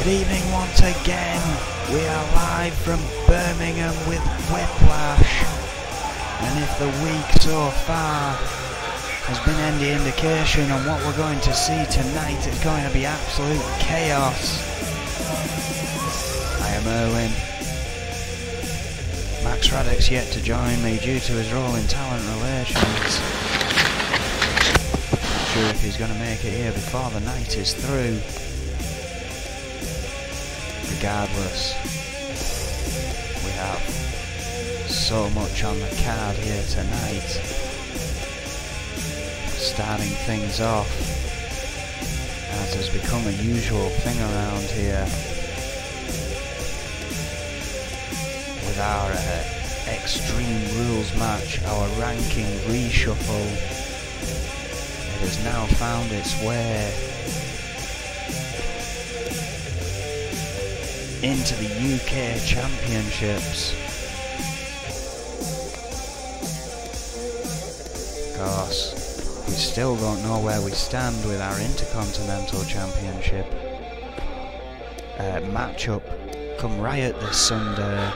Good evening once again. We are live from Birmingham with Whiplash. And if the week so far has been any indication on what we're going to see tonight, it's going to be absolute chaos. I am Erwin. Max Radek's yet to join me due to his role in talent relations. Not sure if he's going to make it here before the night is through. Regardless, we have so much on the card here tonight. Starting things off, as has become a usual thing around here, with our Extreme Rules match, our ranking reshuffle. It has now found its way into the UK Championships. Of course, we still don't know where we stand with our Intercontinental Championship matchup come Riot this Sunday.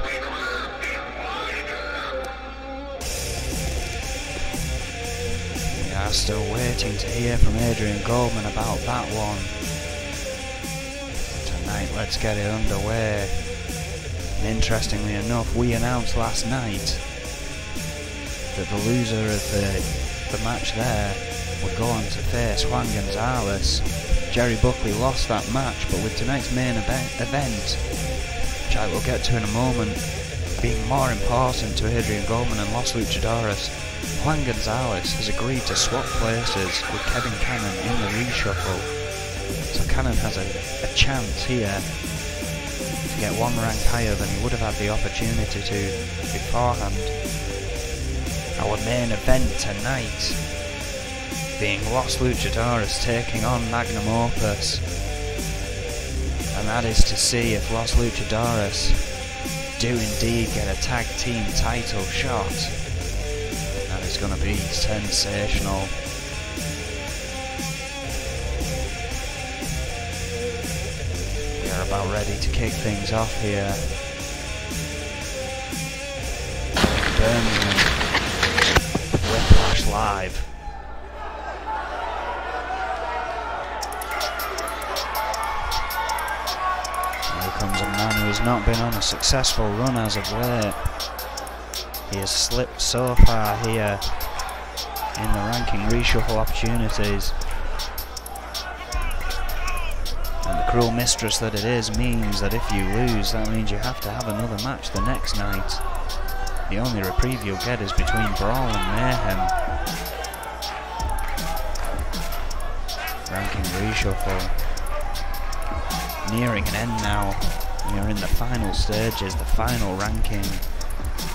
We are still waiting to hear from Adrian Goldman about that one. Tonight, let's get it underway. And interestingly enough, we announced last night that the loser of the match there would go on to face Juan Gonzalez. Jerry Buckley lost that match, but with tonight's main event, which I will get to in a moment, being more important to Adrian Goldman and Los Luchadores, Juan Gonzalez has agreed to swap places with Kevin Cannon in the reshuffle. So Cannon has a chance here to get one rank higher than he would have had the opportunity to beforehand. Our main event tonight being Los Luchadores taking on Magnum Opus, and that is to see if Los Luchadores do indeed get a tag team title shot. That is going to be sensational. We are about ready to kick things off here. Birmingham, Whiplash live. Here comes a man who has not been on a successful run as of late. He has slipped so far here in the ranking reshuffle opportunities. And the cruel mistress that it is means that if you lose, that means you have to have another match the next night. The only reprieve you'll get is between Brawl and Mayhem. Ranking reshuffle nearing an end now. We are in the final stages, the final ranking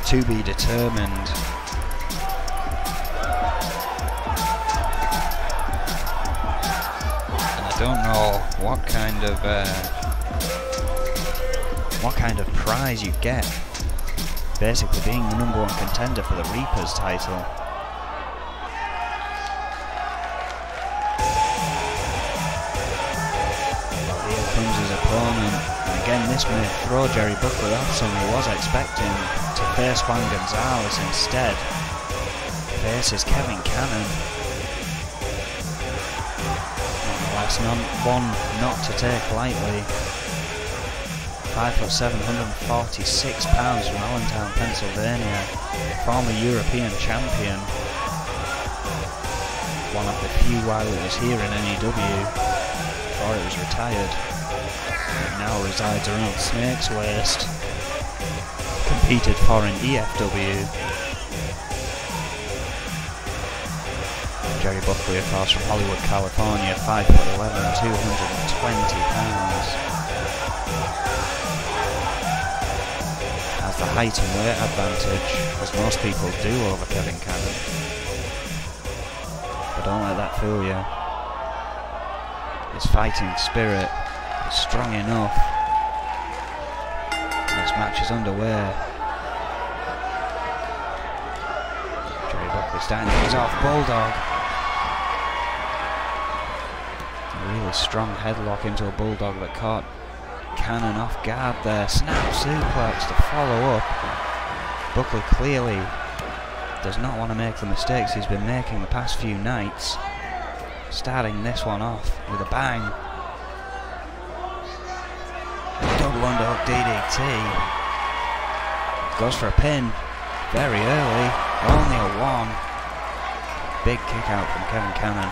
to be determined. And I don't know what kind of prize you get, basically being the #1 contender for the Reapers title. Well, here comes his opponent, and again this may throw Jerry Buckley off some he was expecting to face Juan Gonzalez instead. Faces Kevin Cannon. Nonetheless, one not to take lightly. 5'7", 146 pounds from Allentown, Pennsylvania. Former European champion. One of the few while it was here in N.E.W. before it was retired. It now resides around Snake's Waist. Competed for an E.F.W. Jerry Buckley, of course, from Hollywood, California, 5'11", 220 pounds. Has the height and weight advantage, as most people do over Kevin Cannon. But don't let that fool you. His fighting spirit is strong enough. This match is underway. Jerry Buckley starting things off. Bulldog. A really strong headlock into a bulldog that caught Cannon off guard there. Snap suplex to follow up. Buckley clearly does not want to make the mistakes he's been making the past few nights. Starting this one off with a bang. Double underhook DDT. Goes for a pin very early. Only a 1. Big kick out from Kevin Cannon.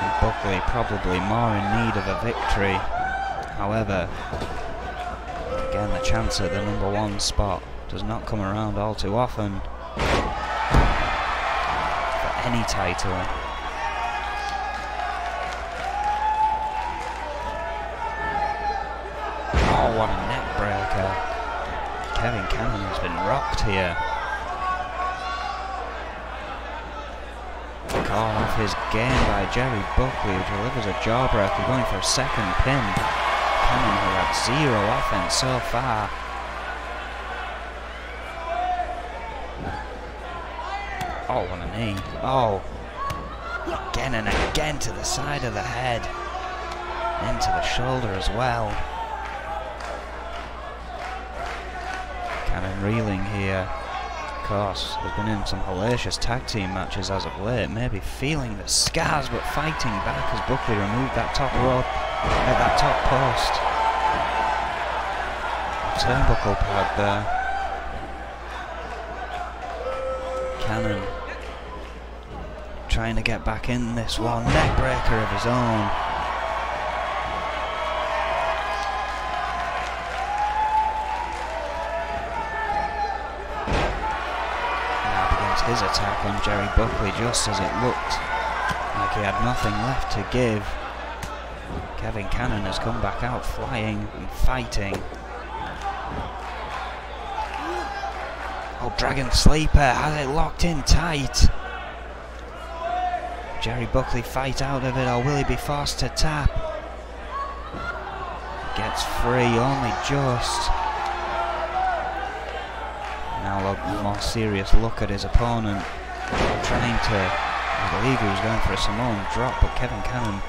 And Buckley probably more in need of a victory. However, again, the chance at the #1 spot does not come around all too often for any title. Oh, what a neck breaker. Kevin Cannon has been rocked here. Call off his game by Jerry Buckley, who delivers a jawbreaker, going for a second pin. Cannon who had 0 offense so far. Oh, what a knee. Oh. Again and again to the side of the head. Into the shoulder as well. Cannon reeling here. Of course, has been in some hellacious tag team matches as of late. Maybe feeling the scars, but fighting back as Buckley removed that top rope. That top post. Turnbuckle pad there. Cannon trying to get back in this one. Neckbreaker of his own. Now begins his attack on Jerry Buckley just as it looked like he had nothing left to give. Kevin Cannon has come back out flying and fighting. Oh, Dragon Sleeper has it locked in tight. Jerry Buckley fight out of it, or will he be forced to tap? Gets free, only just. Now a more serious look at his opponent. Trying to, I believe he was going for a Samoan drop, but Kevin Cannon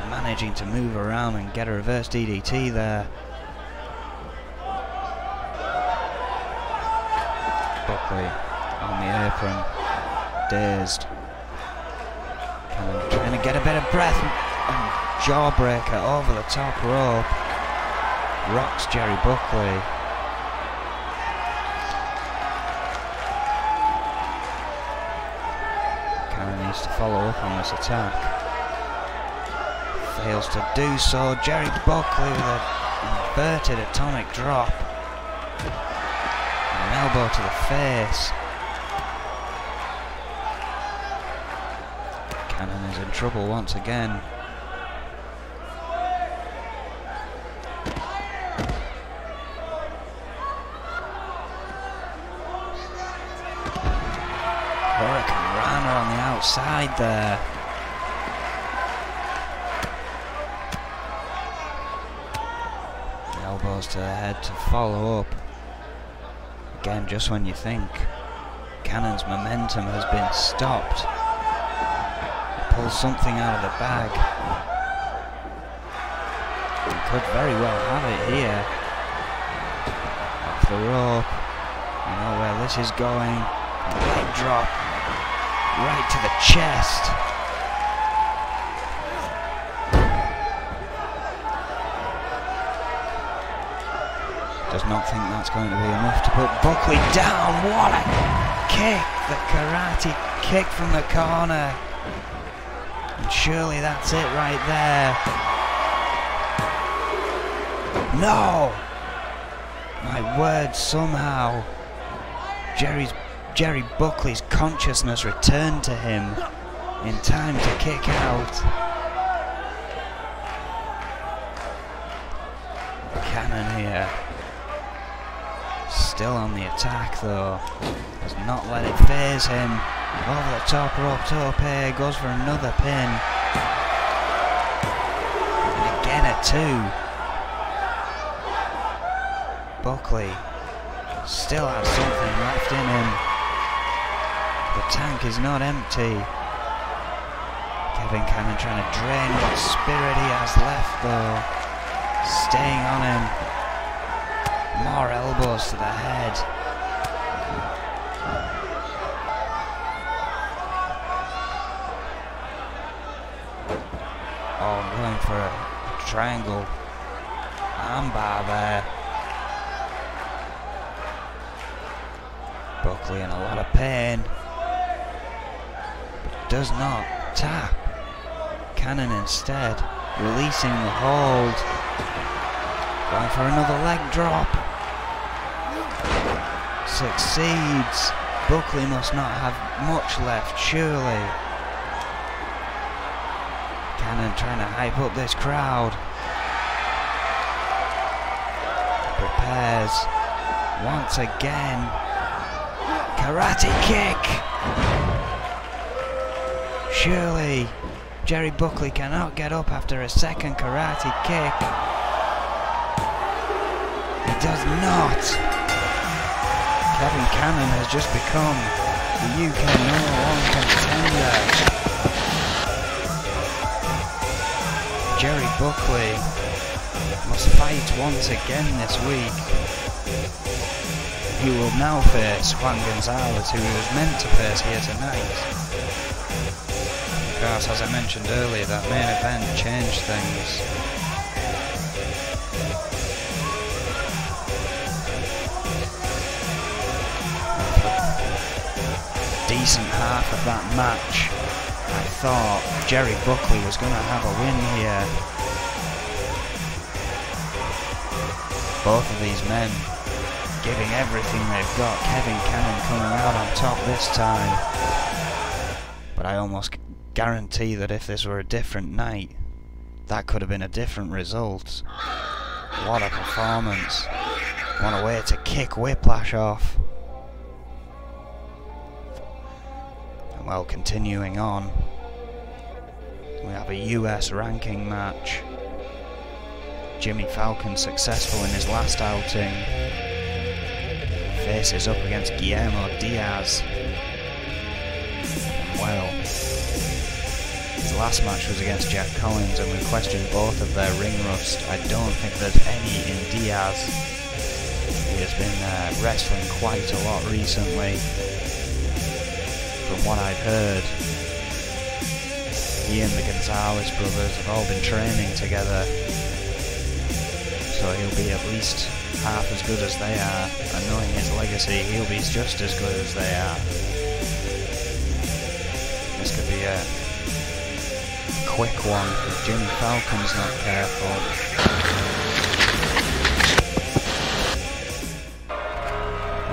managing to move around and get a reverse DDT there. Buckley on the apron, dazed. Cannon trying to get a bit of breath, and jawbreaker over the top rope. Rocks Jerry Buckley. Cannon needs to follow up on this attack. Fails to do so. Jerry Buckley with an inverted atomic drop. An elbow to the face. Cannon is in trouble once again. Hurricane Rana on the outside there. Elbows to the head to follow up. Again, just when you think Cannon's momentum has been stopped, he pulls something out of the bag. He could very well have it here. Off the rope. You know where this is going. Leg drop. Right to the chest. Does not think that's going to be enough to put Buckley down. What a kick! The karate kick from the corner. And surely that's it right there. No! My word, somehow Jerry Buckley's consciousness returned to him in time to kick out. Cannon here. Still on the attack though. Does not let it faze him. Over the top rope tope. Goes for another pin. And again a 2. Buckley still has something left in him. The tank is not empty. Kevin Cannon trying to drain what spirit he has left though. Staying on him. More elbows to the head. Oh, I'm going for a triangle armbar there. Buckley in a lot of pain. But does not tap. Cannon instead releasing the hold. Going for another leg drop. Succeeds. Buckley must not have much left, surely. Cannon trying to hype up this crowd. Prepares once again. Karate kick. Surely Jerry Buckley cannot get up after a second karate kick. He does not. Kevin Cannon has just become the UK #1 contender. Jerry Buckley must fight once again this week. He will now face Juan Gonzalez, who he was meant to face here tonight. Because, as I mentioned earlier, that main event changed things. Decent half of that match, I thought Jerry Buckley was going to have a win here. Both of these men giving everything they've got. Kevin Cannon coming out on top this time. But I almost guarantee that if this were a different night, that could have been a different result. What a performance. What a way to kick Whiplash off. Well, continuing on, we have a US ranking match. Jimmy Falcon successful in his last outing. Faces up against Guillermo Diaz. Well, his last match was against Jack Collins and we questioned both of their ring rust. I don't think there's any in Diaz. He has been wrestling quite a lot recently. From what I've heard, he and the Gonzalez brothers have all been training together, so he'll be at least half as good as they are, and knowing his legacy, he'll be just as good as they are. This could be a quick one if Jimmy Falcon's not careful.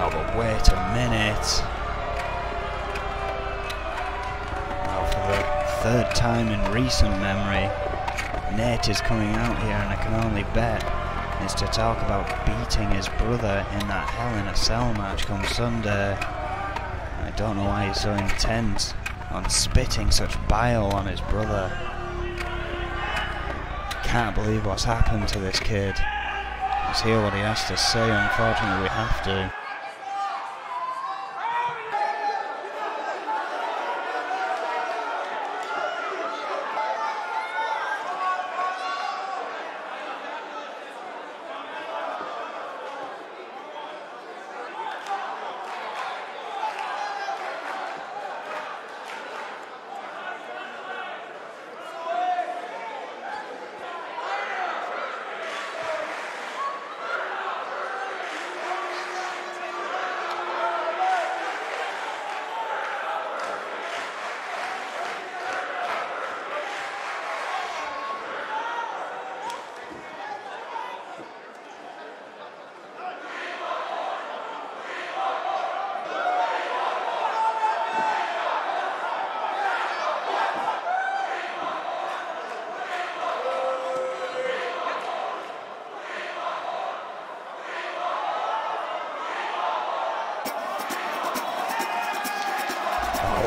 Oh, but wait a minute. Third time in recent memory, Nate is coming out here, and I can only bet is to talk about beating his brother in that Hell in a Cell match come Sunday. I don't know why he's so intent on spitting such bile on his brother. Can't believe what's happened to this kid. Let's hear what he has to say. Unfortunately, we have to.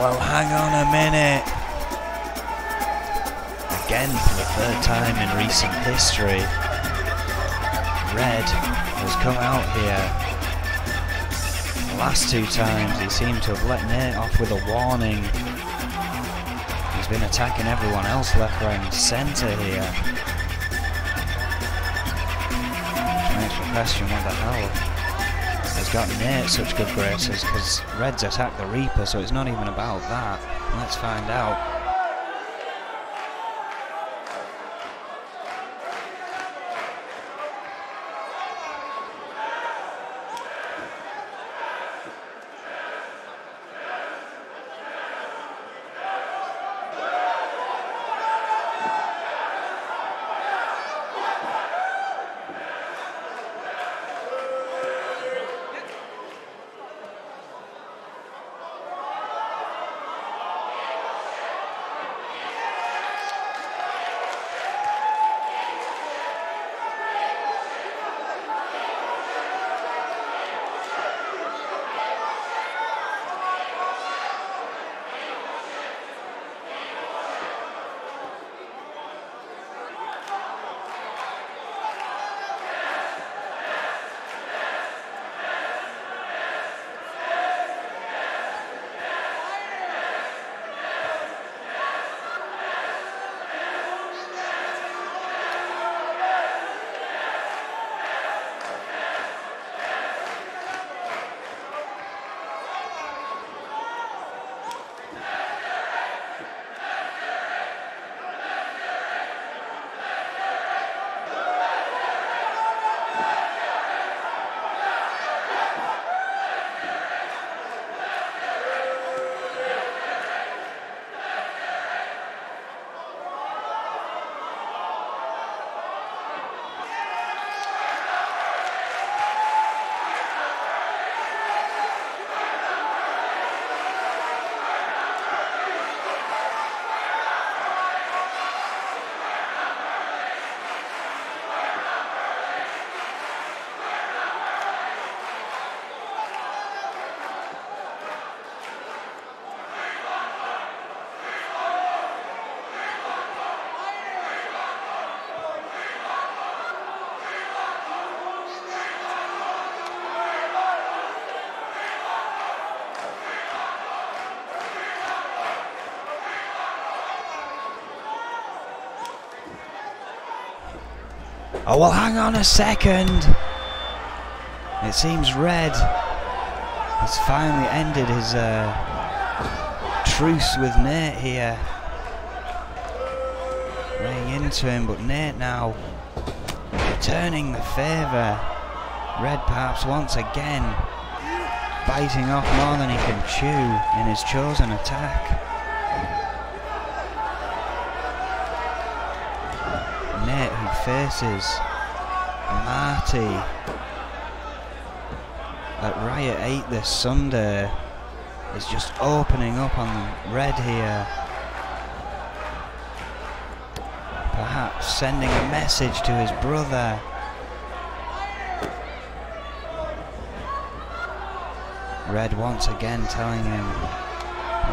Well, hang on a minute. Again, for the third time in recent history, Red has come out here last two times he seemed to have let Nate off with a warning. He's been attacking everyone else left, right and centre here. Which makes me question what the hell has got Nate such good graces, because Red's attacked the Reaper, so it's not even about that. Let's find out. Oh, well, hang on a second. It seems Red has finally ended his truce with Nate here. Laying into him, but Nate now returning the favour. Red perhaps once again biting off more than he can chew in his chosen attack. Nate, who faces Marty at Riot 8 this Sunday, is just opening up on Red here. Perhaps sending a message to his brother. Red once again telling him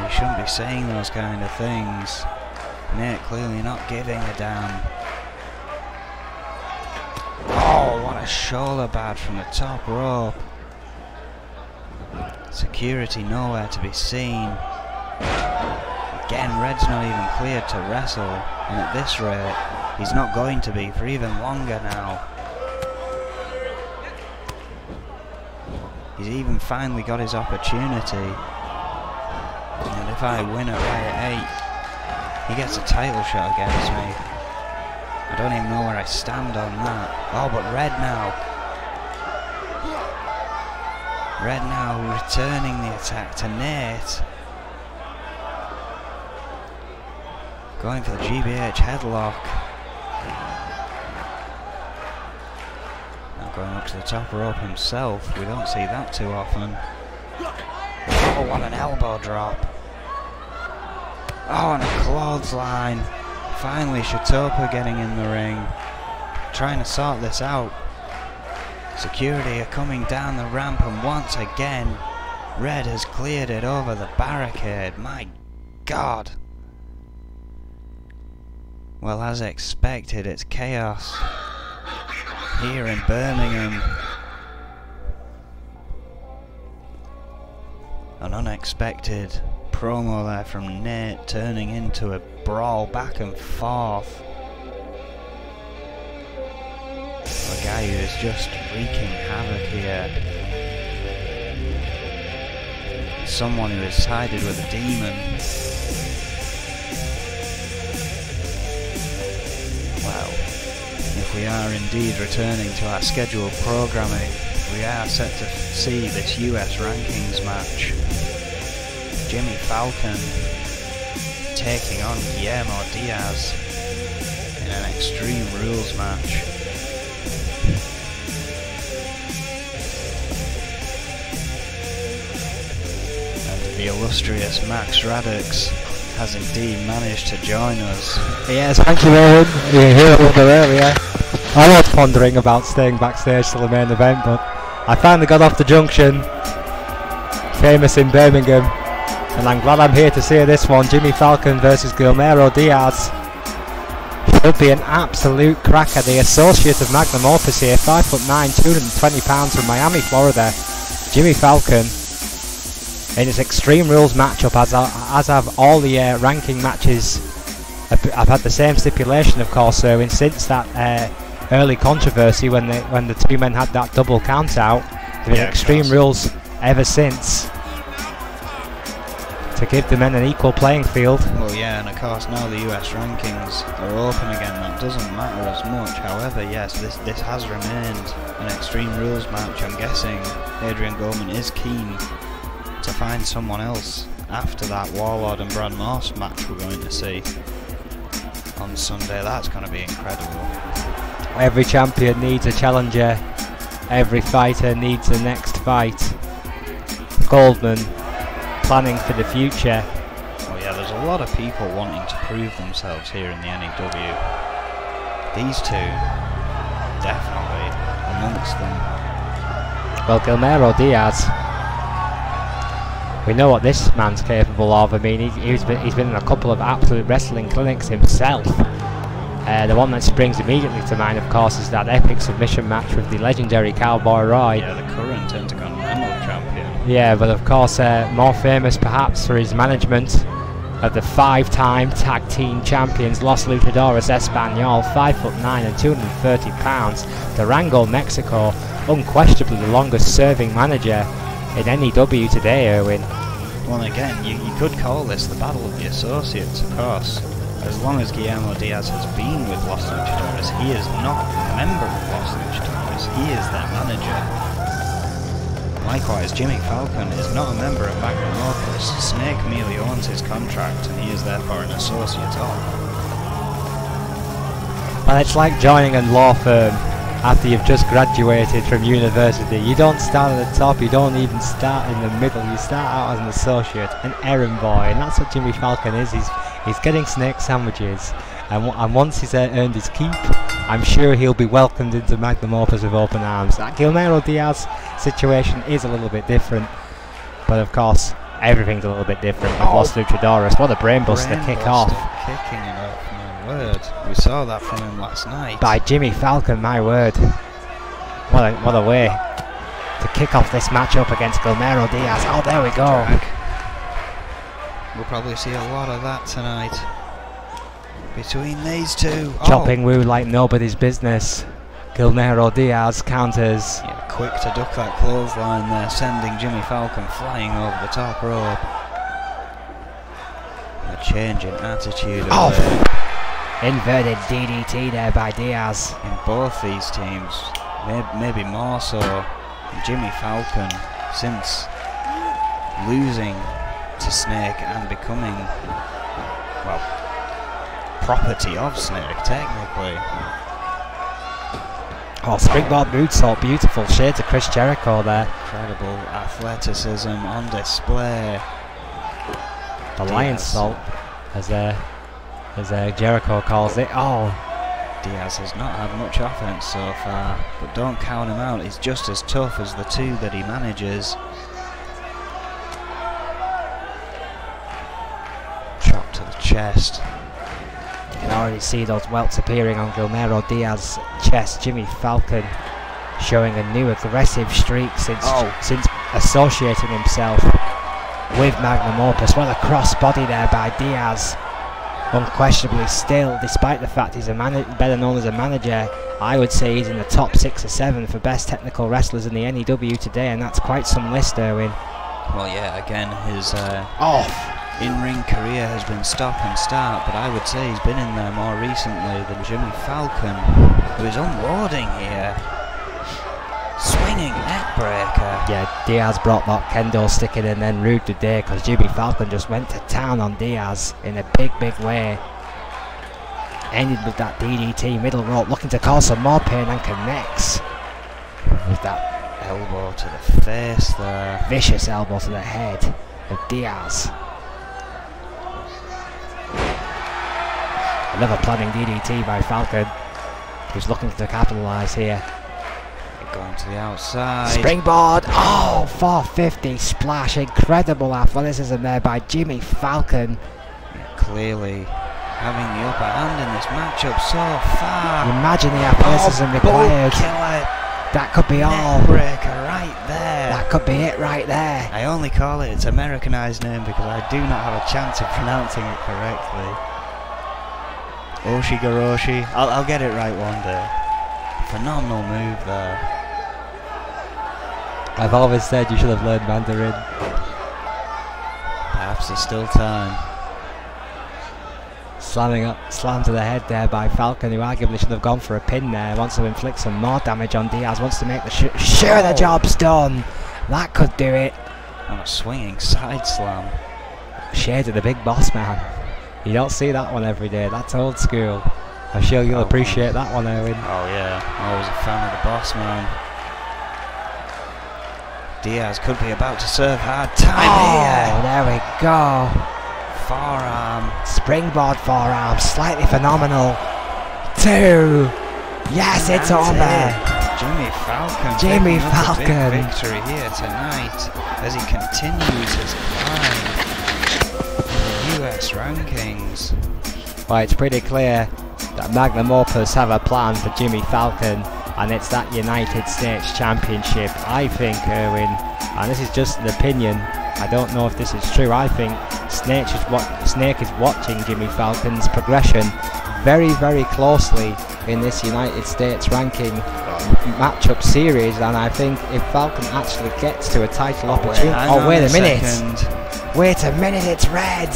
he shouldn't be saying those kind of things. Nate clearly not giving a damn. Oh, what a shoulder pad from the top rope. Security nowhere to be seen. Again, Red's not even cleared to wrestle, and at this rate, he's not going to be for even longer now. He's even finally got his opportunity. And if I win at Riot 8, he gets a title shot against me. I don't even know where I stand on that. Oh, but Red now. Red now returning the attack to Nate. Going for the GBH headlock. Now going up to the top rope himself. We don't see that too often. Oh, what an elbow drop. Oh, and a clothesline. Finally, Shatopa getting in the ring. Trying to sort this out. Security are coming down the ramp, and once again, Red has cleared it over the barricade. My God. Well, as expected, it's chaos here in Birmingham. An unexpected promo there from Nate, turning into a brawl back and forth. A guy who is just wreaking havoc here. Someone who has sided with a demon. Well, if we are indeed returning to our scheduled programming, we are set to see this US rankings match. Jimmy Falcon taking on Guillermo Diaz in an Extreme Rules match. And the illustrious Max Radix has indeed managed to join us. Yes, thank you, Owen. You were here a little bit earlier. I was pondering about staying backstage till the main event, but I finally got off the junction, famous in Birmingham, and I'm glad I'm here to see this one. Jimmy Falcon versus Guillermo Diaz. Should be an absolute cracker. The associate of Magnum Opus here, 5'9", 220 pounds from Miami, Florida. Jimmy Falcon in his Extreme Rules matchup, as have all the ranking matches. I've had the same stipulation, of course, so since that early controversy when the two men had that double count out, there's Extreme Rules ever since to give the men an equal playing field. Well, yeah, and of course now the US rankings are open again. That doesn't matter as much. However, yes, this has remained an Extreme Rules match. I'm guessing Adrian Gorman is keen to find someone else after that Warlord and Brad Morse match we're going to see on Sunday. That's going to be incredible. Every champion needs a challenger. Every fighter needs the next fight. Goldman planning for the future. Oh yeah, there's a lot of people wanting to prove themselves here in the N.E.W. These two, definitely amongst them. Well, Guillermo Diaz, we know what this man's capable of. I mean, he's been in a couple of absolute wrestling clinics himself. The one that springs immediately to mind, of course, is that epic submission match with the legendary Cowboy Roy. Yeah, the current Intercontinental Champion. Yeah, but of course more famous perhaps for his management of the 5-time tag team champions Los Luchadores Espanol, 5'9" and 230 pounds. Durango, Mexico, unquestionably the longest serving manager in N.E.W. today, Erwin. Well, again, you could call this the Battle of the Associates, of course. As long as Guillermo Diaz has been with Los Luchadores, he is not a member of Los Luchadores, he is their manager. Likewise, Jimmy Falcon is not a member of Magnum Opus. Snake merely owns his contract and he is therefore an associate of. Well, it's like joining a law firm after you've just graduated from university. You don't start at the top, you don't even start in the middle, you start out as an associate, an errand boy, and that's what Jimmy Falcon is. He's getting snake sandwiches, and once he's earned his keep, I'm sure he'll be welcomed into Magnum Opus with open arms. That Guillermo Diaz situation is a little bit different, but of course everything's a little bit different with Los Luchadores. What a brainbuster kick off. Kicking it off, my word. We saw that from him last night. By Jimmy Falcon, my word. What a way to kick off this matchup against Guillermo Diaz. Oh, there we go. We'll probably see a lot of that tonight between these two. Chopping Woo like nobody's business. Guillermo Diaz counters. Yeah, quick to duck that clothesline there, sending Jimmy Falcon flying over the top rope. A change in attitude. Inverted DDT there by Diaz. In both these teams, maybe more so Jimmy Falcon, since losing to Snake and becoming, well, property of Snake, technically. Oh, springboard moonsault, beautiful. Shades of Chris Jericho there. Incredible athleticism on display. The Lion Salt, as Jericho calls it. Oh, Diaz has not had much offense so far, but don't count him out. He's just as tough as the two that he manages. Chop to the chest. You can already see those welts appearing on Guillermo Diaz's chest. Jimmy Falcon showing a new aggressive streak since associating himself with magnum opus. What a crossbody there by Diaz. Unquestionably still, despite the fact he's better known as a manager, I would say he's in the top 6 or 7 for best technical wrestlers in the N.E.W. today, and that's quite some list, Erwin. Well, yeah, again, his in-ring career has been stop and start, but I would say he's been in there more recently than Jimmy Falcon, who is unloading here. Swinging neck breaker. Yeah, Diaz brought that kendo stick in and then rued the day because Jimmy Falcon just went to town on Diaz in a big way. Ended with that DDT middle rope, looking to cause some more pain, and connects with that elbow to the face there. Vicious elbow to the head of Diaz. Another planning DDT by Falcon, who's looking to capitalise here. Going to the outside. Springboard. Oh, 450 splash. Incredible athleticism there by Jimmy Falcon. Yeah, clearly having the upper hand in this matchup so far. Imagine the athleticism required. Killer. That could be all. Breaker right there. That could be it right there. I only call it its Americanized name because I do not have a chance of pronouncing it correctly. Oshigoroshi. I'll get it right one day. Phenomenal move there. I've always said you should have learned Mandarin. Perhaps there's still time. Slam to the head there by Falcon, who arguably should have gone for a pin there. Wants to inflict some more damage on Diaz. Wants to make sure the job's done. That could do it. On a swinging side slam. Shade of the big boss man. You don't see that one every day. That's old school. I'm sure you'll appreciate that one, Erwin. Oh yeah, always a fan of the boss man. Diaz could be about to serve hard time here. There we go. Forearm. Springboard forearm. Slightly phenomenal. 2. Yes, it's over. Jimmy Falcon. Jimmy Falcon. Big victory here tonight as he continues his climb in the US rankings. Well, it's pretty clear that Magnum Opus have a plan for Jimmy Falcon, and it's that United States Championship. I think, Erwin, and this is just an opinion, I don't know if this is true, I think Snake is watching Jimmy Falcon's progression very closely in this United States ranking matchup series, and I think if Falcon actually gets to a title opportunity... wait a minute! Wait a minute, it's Red!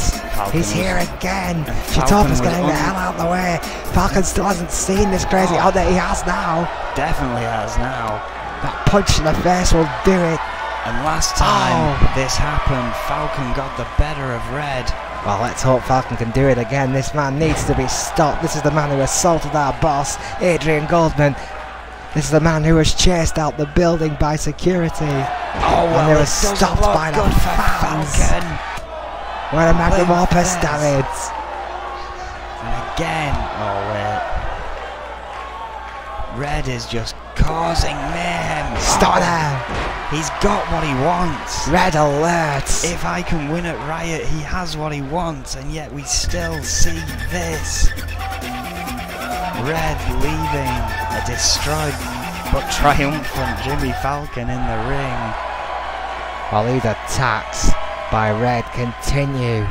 He's here again! Chitopa's getting the hell out of the way! Falcon still hasn't seen this crazy... Oh, there he has now! Definitely has now. That punch in the face will do it! And last time this happened, Falcon got the better of Red. Well, let's hope Falcon can do it again. This man needs to be stopped. This is the man who assaulted our boss, Adrian Goldman. This is the man who was chased out the building by security. And they were stopped by the fans. Falcon. Where a magnum opus damage. And again, Red is just causing mayhem. Stunner. He's got what he wants. Red alert. If I can win at Riot, he has what he wants, and yet we still see this. Red leaving a destroyed but triumphant Jimmy Falcon in the ring. While these attacks by Red continue.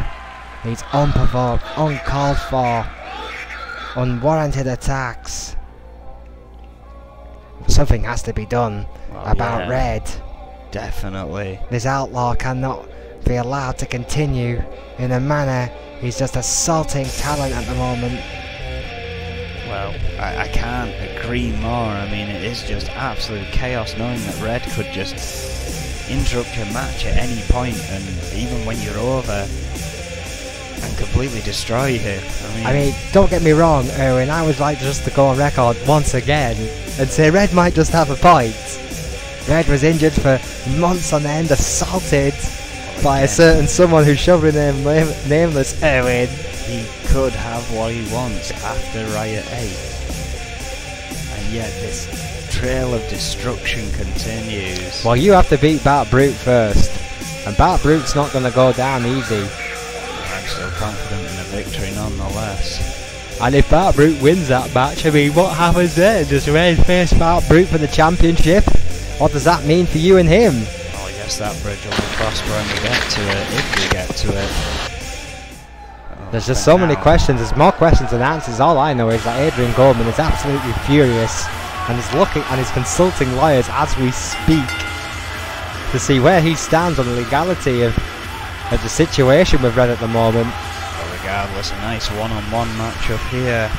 These unprovoked, uncalled for, unwarranted attacks. Something has to be done about Red. Definitely. This outlaw cannot be allowed to continue in a manner. He's just assaulting talent at the moment. Well, I can't agree more. I mean, it is just absolute chaos knowing that Red could just interrupt your match at any point, and even when you're over, and completely destroy you. I mean, don't get me wrong, Erwin, I would like just to go on record once again and say Red might just have a point. Red was injured for months on end, assaulted by a certain someone who's shoving him nameless. Erwin, he could have what he wants after Riot 8. And yet this trail of destruction continues. Well, you have to beat Bart Brute first. And Bart Brute's not going to go down easy. I'm still confident in a victory nonetheless. And if Bart Brute wins that match, I mean, what happens then? Does Red face Bart Brute for the championship? What does that mean for you and him? Oh guess that bridge will be crossed when we get to it, if we get to it. There's just so many questions. There's more questions than answers. All I know is that Adrian Goldman is absolutely furious, and is looking and is consulting lawyers as we speak to see where he stands on the legality of the situation with Red at the moment. But regardless, a nice one-on-one matchup here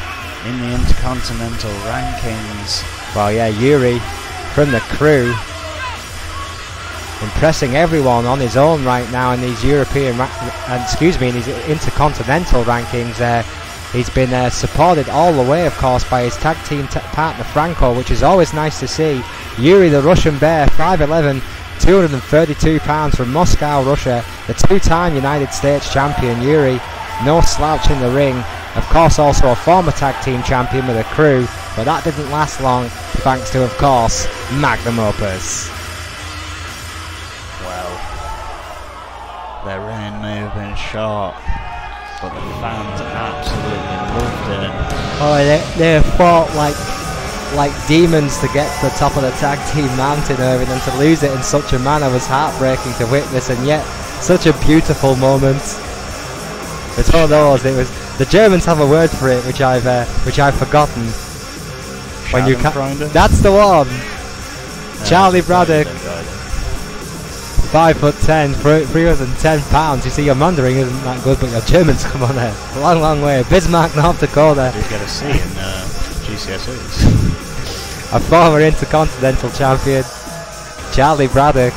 in the Intercontinental rankings. Well, yeah, Yuri from the crew impressing everyone on his own right now in these in these Intercontinental rankings. He's been supported all the way, of course, by his tag team partner Franco, which is always nice to see. Yuri, the Russian Bear, 5'11", 232 pounds from Moscow, Russia, the two-time United States champion. Yuri, no slouch in the ring. Of course, also a former tag team champion with a crew, but that didn't last long, thanks to, of course, Magnum Opus. Well, their reign may have been short, but the fans absolutely loved it. Oh, they fought like demons to get to the top of the tag team mountain, Irving, and to lose it in such a manner was heartbreaking to witness, and yet such a beautiful moment. It's one of those. It was. The Germans have a word for it, which I've forgotten. When you that's the one. Charlie Braddock, 5'10", 310 pounds. You see, your Mandarin isn't that good, but your Germans come on there. A long, long way. Bismarck, North Dakota. Did get a C in GCSEs. A former Intercontinental champion, Charlie Braddock.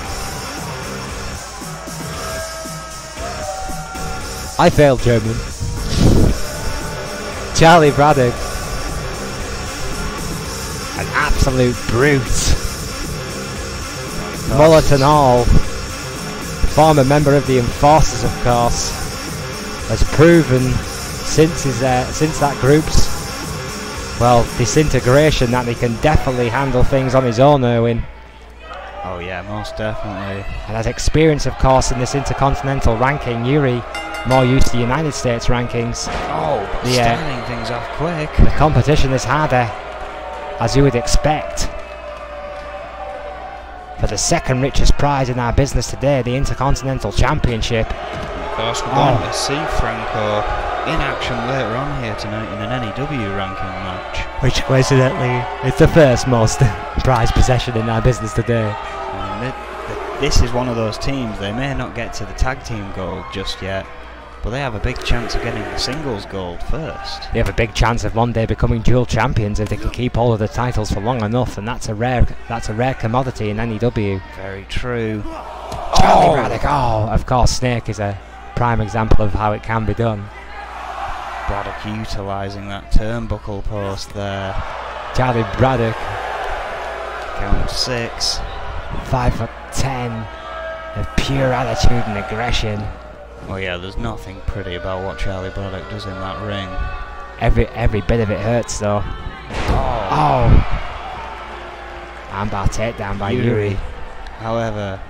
I failed German. Charlie Braddock, an absolute brute. Mullet and all, former member of the Enforcers, of course, has proven since that group's disintegration that he can definitely handle things on his own, Irwin. Oh yeah, most definitely. And has experience, of course, in this Intercontinental ranking. Yuri, more used to the United States rankings. Oh, starting things off quick. The competition is harder, as you would expect. For the second richest prize in our business today, the Intercontinental Championship. Of course, we're going to see Franco in action later on here tonight in an N.E.W. ranking match. Which, coincidentally, is the first most prize possession in our business today. This is one of those teams, they may not get to the tag team gold just yet, but they have a big chance of getting the singles gold first. They have a big chance of one day becoming dual champions if they can keep hold of the titles for long enough, and that's a rare commodity in N.E.W. Very true. Charlie Braddock. Oh, of course, Snake is a prime example of how it can be done. Braddock utilising that turnbuckle post there. Charlie Braddock. Count 6. 5'10", of pure attitude and aggression. Oh yeah, there's nothing pretty about what Charlie Braddock does in that ring. Every bit of it hurts though. Oh! Armbar takedown by Yuri. However,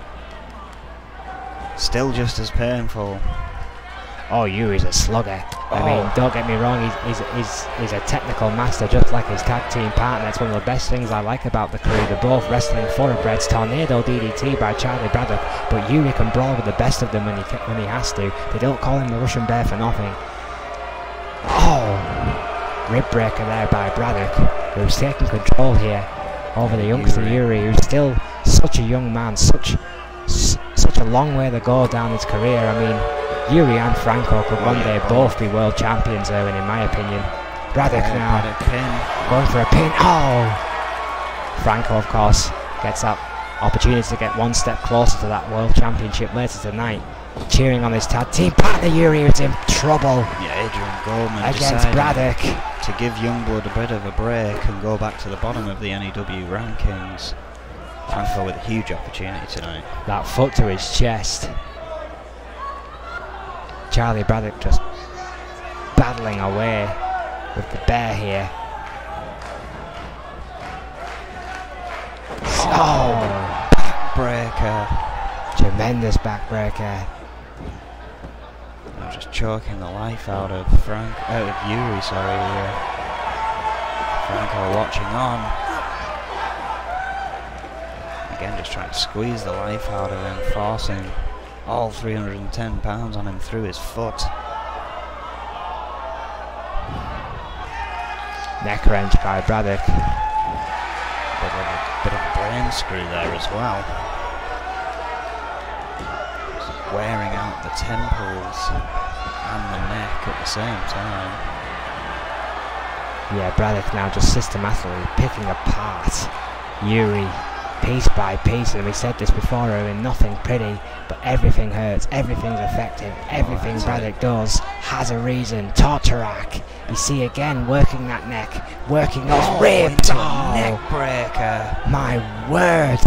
still just as painful. Oh, Yuri's a slugger. I mean, don't get me wrong, he's a technical master just like his tag team partner. It's one of the best things I like about the crew. They're both wrestling thoroughbreds. Tornado DDT by Charlie Braddock, but Yuri can brawl with the best of them when he has to. They don't call him the Russian Bear for nothing. Oh! Rib breaker there by Braddock, who's taking control here over the youngster Yuri, who's still such a young man, such a long way to go down his career. I mean, Yuri and Franco could one day both be world champions, Owen, in my opinion. Braddock now going for a pin. Oh! Franco, of course, gets that opportunity to get one step closer to that world championship later tonight. Cheering on his tag team partner Yuri, who's in trouble. Yeah, Adrian Goldman against Braddock to give Youngblood a bit of a break and go back to the bottom of the N.E.W. rankings. Franco with a huge opportunity tonight. That foot to his chest. Charlie Braddock just battling away with the bear here. Oh! Backbreaker. Tremendous backbreaker. I'm just choking the life out of Yuri, sorry. Franco watching on. Again, just trying to squeeze the life out of him, forcing all 310 pounds on him through his foot. Neck wrench by Braddock. Bit of a brain screw there as well. Just wearing out the temples and the neck at the same time. Yeah, Braddock now just systematically picking apart Yuri piece by piece, and we said this before, Owen, nothing pretty, but everything hurts, everything's effective, everything Braddock does has a reason. Torture rack, you see again, working that neck, working those ribs. Neck breaker. My word.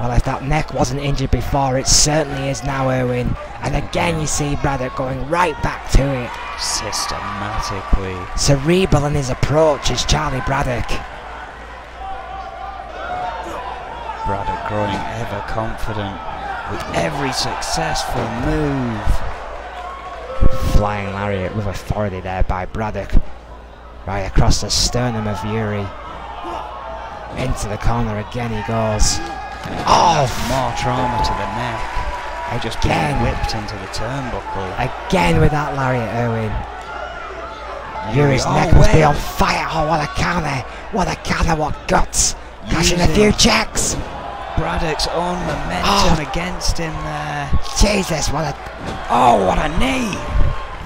Well, if that neck wasn't injured before, it certainly is now, Owen. And again you see Braddock going right back to it. Systematically. Cerebral in his approach is Charlie Braddock. Braddock growing ever confident with every successful move. Flying lariat with authority there by Braddock. Right across the sternum of Yuri. Into the corner again he goes. Oh! More trauma to the neck. I just being whipped into the turnbuckle. Again with that lariat, Owen. Yuri's neck must be on fire. Oh, what a counter. What a counter, what guts. Cashing a few checks. Braddock's own momentum against him there. Jesus, what a... Oh, what a knee!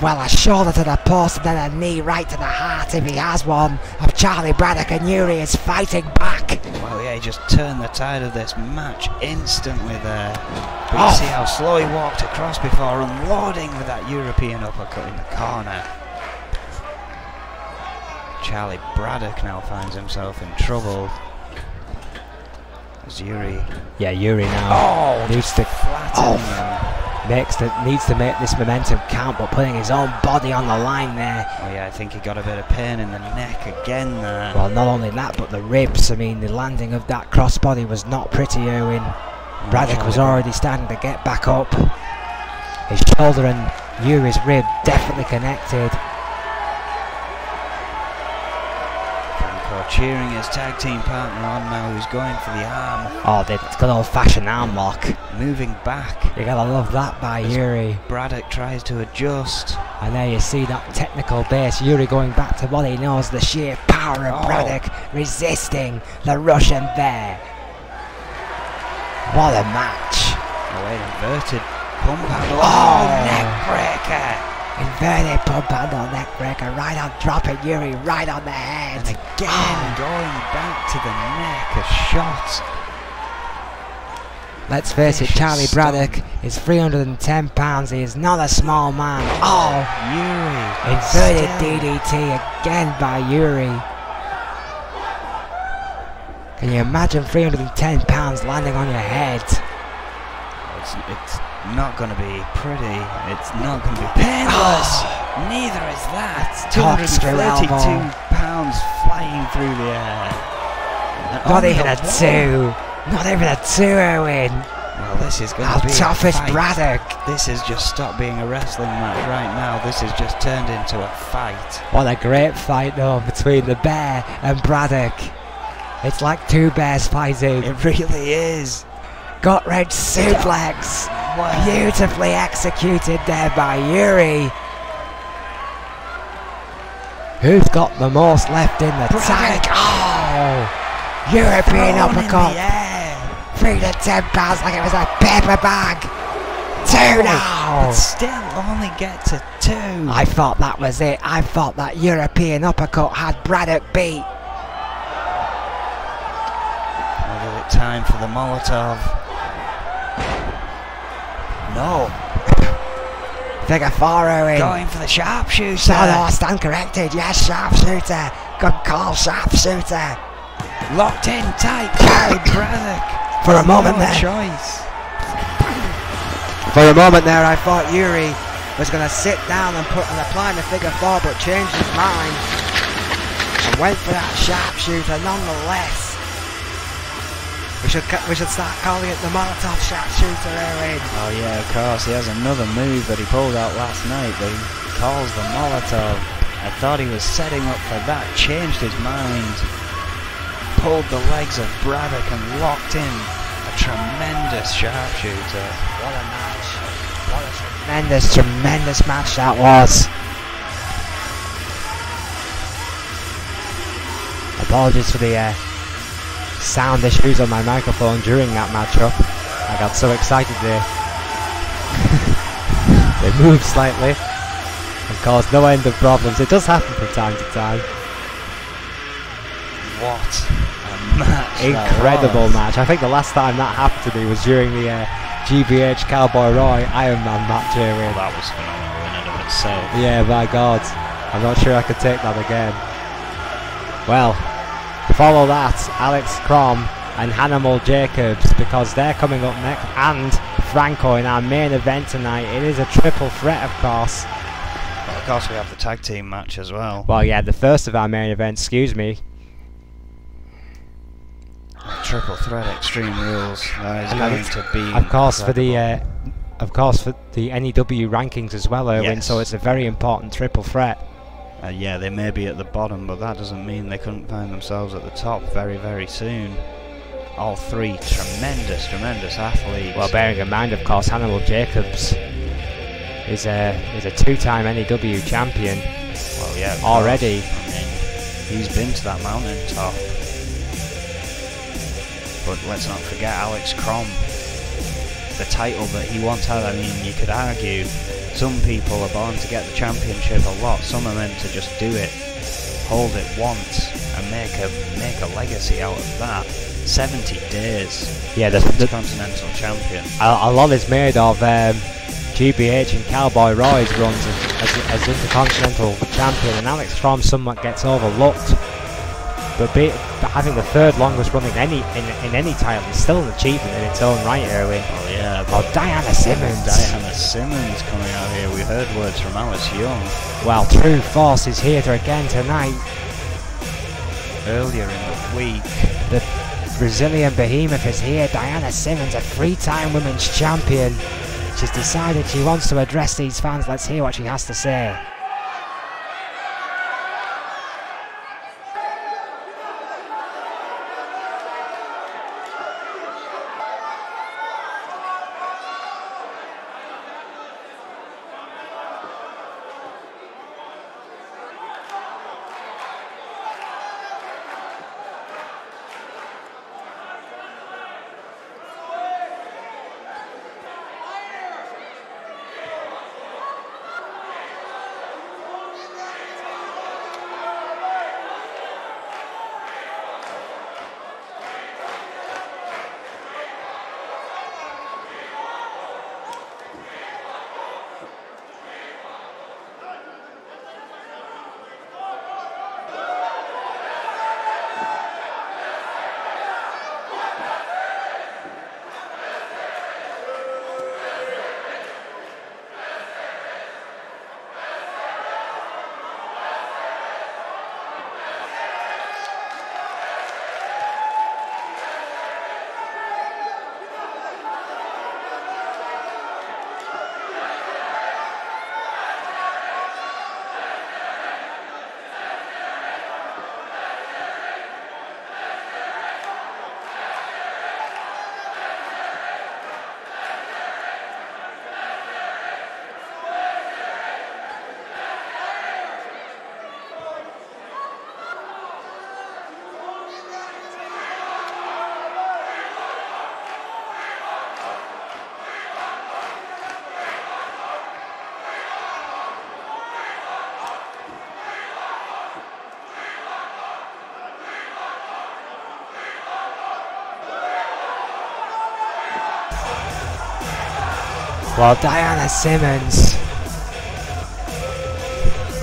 Well, a shoulder to the post and then a knee right to the heart, if he has one, of Charlie Braddock, and Yuri is fighting back. Well, yeah, he just turned the tide of this match instantly there. But you see how slow he walked across before unloading with that European uppercut in the corner. Charlie Braddock now finds himself in trouble. As Yuri... Yeah, Yuri now needs to flatten him. Needs to make this momentum count, but putting his own body on the line there. Oh yeah, I think he got a bit of pain in the neck again there. Well, not only that, but the ribs. I mean, the landing of that crossbody was not pretty, Owen. Braddock was already starting to get back up. His shoulder and Yuri's rib definitely connected. Cheering his tag team partner on now, who's going for the arm. Oh, the good old-fashioned arm lock. Moving back. You gotta love that by Yuri. Braddock tries to adjust. And there you see that technical base. Yuri going back to what he knows, the sheer power of Braddock, resisting the Russian there. What a match. Oh, wait, inverted pump handle. Oh, neck breaker. Inverted pump handle, neck breaker, right on, dropping Yuri right on the head. And again, going back to the neck, a shot. Let's face it, Charlie Braddock is 310 pounds, he is not a small man. Oh, Yuri. Inverted DDT again by Yuri. Can you imagine 310 pounds landing on your head? It's not going to be pretty. It's not going to be painless. Neither is that. 232 pounds flying through the air. Not even a 2. Not even a 2, Owen. Well, this is going to be how tough is Braddock? This has just stopped being a wrestling match right now. This has just turned into a fight. What a great fight, though, between the Bear and Braddock. It's like two bears fighting. It really is. Gut wrench suplex. Beautifully executed there by Yuri. Who's got the most left in the tank? Oh! European uppercut. 310 pounds like it was a paper bag. 2 now. But still only get to 2. I thought that was it. I thought that European uppercut had Braddock beat. Is it time for the Molotov? No. Figure 4, Owen. Going for the sharpshooter. No, I stand corrected. Yes, sharpshooter. Good call, sharpshooter. Locked in tight, Charlie Braddock. For a moment there. Choice. For a moment there, I thought Yuri was going to sit down and apply the figure 4, but changed his mind and went for that sharpshooter nonetheless. We should start calling it the Molotov sharpshooter, Owen. Oh yeah, of course. He has another move that he pulled out last night that he calls the Molotov. I thought he was setting up for that. Changed his mind. Pulled the legs of Braddock and locked in a tremendous sharpshooter. What a match. What a tremendous, tremendous match that was. Apologies for the sound issues on my microphone during that matchup. I got so excited there. They moved slightly and caused no end of problems. It does happen from time to time. What a match. Incredible match. I think the last time that happened to me was during the GBH Cowboy Roy Iron Man match here. Well, that was phenomenal in and of itself. Yeah, my God. I'm not sure I could take that again. Well, follow that, Alex Crom and Hannibal Jacobs, because they're coming up next, and Franco in our main event tonight. It is a triple threat, of course. Well, of course, we have the tag team match as well. Well, yeah, the first of our main events, excuse me. Triple threat Extreme Rules. That is going to be of course incredible. for the N.E.W. rankings as well, Erwin. Yes. So it's a very important triple threat. Yeah, they may be at the bottom, but that doesn't mean they couldn't find themselves at the top very, very soon. All three tremendous, tremendous athletes. Well, bearing in mind, of course, Hannibal Jacobs is a two-time N.E.W. champion. Well, yeah, already. I mean, he's been to that mountaintop. But let's not forget Alex Crom, the title that he once had. I mean, you could argue some people are born to get the championship a lot. Some are meant to just do it, hold it once, and make a legacy out of that. 70 days. Yeah, the Continental Champion. A lot is made of GBH and Cowboy Roy's runs as Intercontinental Champion, and Alex Crom somewhat gets overlooked. But having the third longest run in any title is still an achievement in its own right, Erwin. Oh yeah. Oh, Diana Simmons. Diana Simmons coming out here. We heard words from Alice Young. Well, True Force is here again tonight. Earlier in the week, the Brazilian behemoth is here. Diana Simmons, a three-time women's champion. She's decided she wants to address these fans. Let's hear what she has to say. Well, Diana Simmons,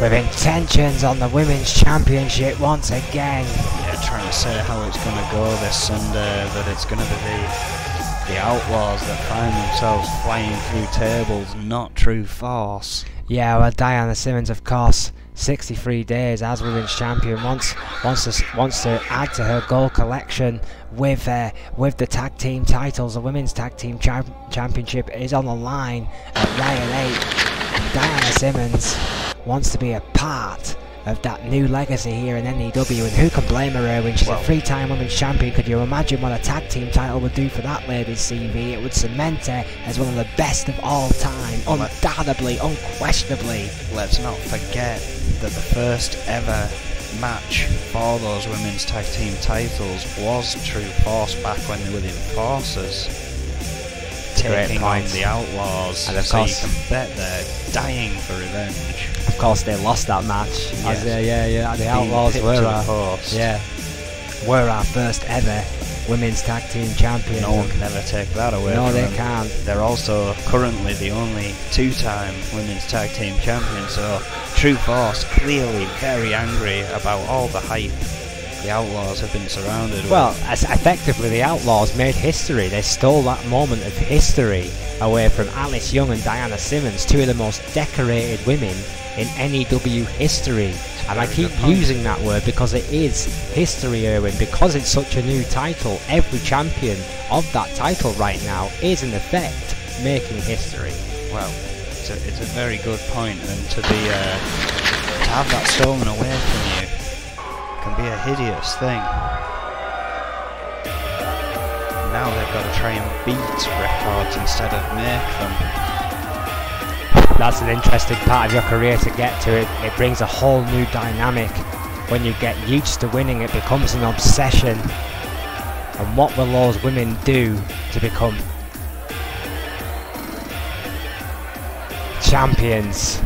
with intentions on the Women's Championship once again. Yeah, trying to say how it's going to go this Sunday, that it's going to be the Outlaws that find themselves flying through tables, not True Force. Yeah, well, Diana Simmons, of course, 63 days as Women's Champion, wants to add to her gold collection with the tag team titles. The Women's Tag Team Championship is on the line at Ryan 8. Diana Simmons wants to be a part of that new legacy here in N.E.W, and who can blame her, Erwin? She's a 3-time women's champion. Could you imagine what a tag team title would do for that lady's CV? It would cement her as one of the best of all time, undoubtedly, unquestionably. Let's not forget that the first ever match for those women's tag team titles was True Force back when they were the Enforcers, taking on the Outlaws, and of so course you can bet they're dying for revenge. Of course they lost that match. Yes. The Outlaws were our first ever women's tag team champions. No one can ever take that away from them. No, they can't. They're also currently the only 2-time women's tag team champions, so True Force clearly very angry about all the hype the Outlaws have been surrounded with. Well, as effectively the Outlaws made history. They stole that moment of history away from Alice Young and Diana Simmons, two of the most decorated women in N.E.W history. And I keep using that word because it is history, Erwin, because it's such a new title. Every champion of that title right now is in effect making history. Well, it's a very good point, and to have that stolen away from you can be a hideous thing. Now they've got to try and beat records instead of make them. That's an interesting part of your career to get to. It brings a whole new dynamic. When you get used to winning, it becomes an obsession. And what will those women do to become champions?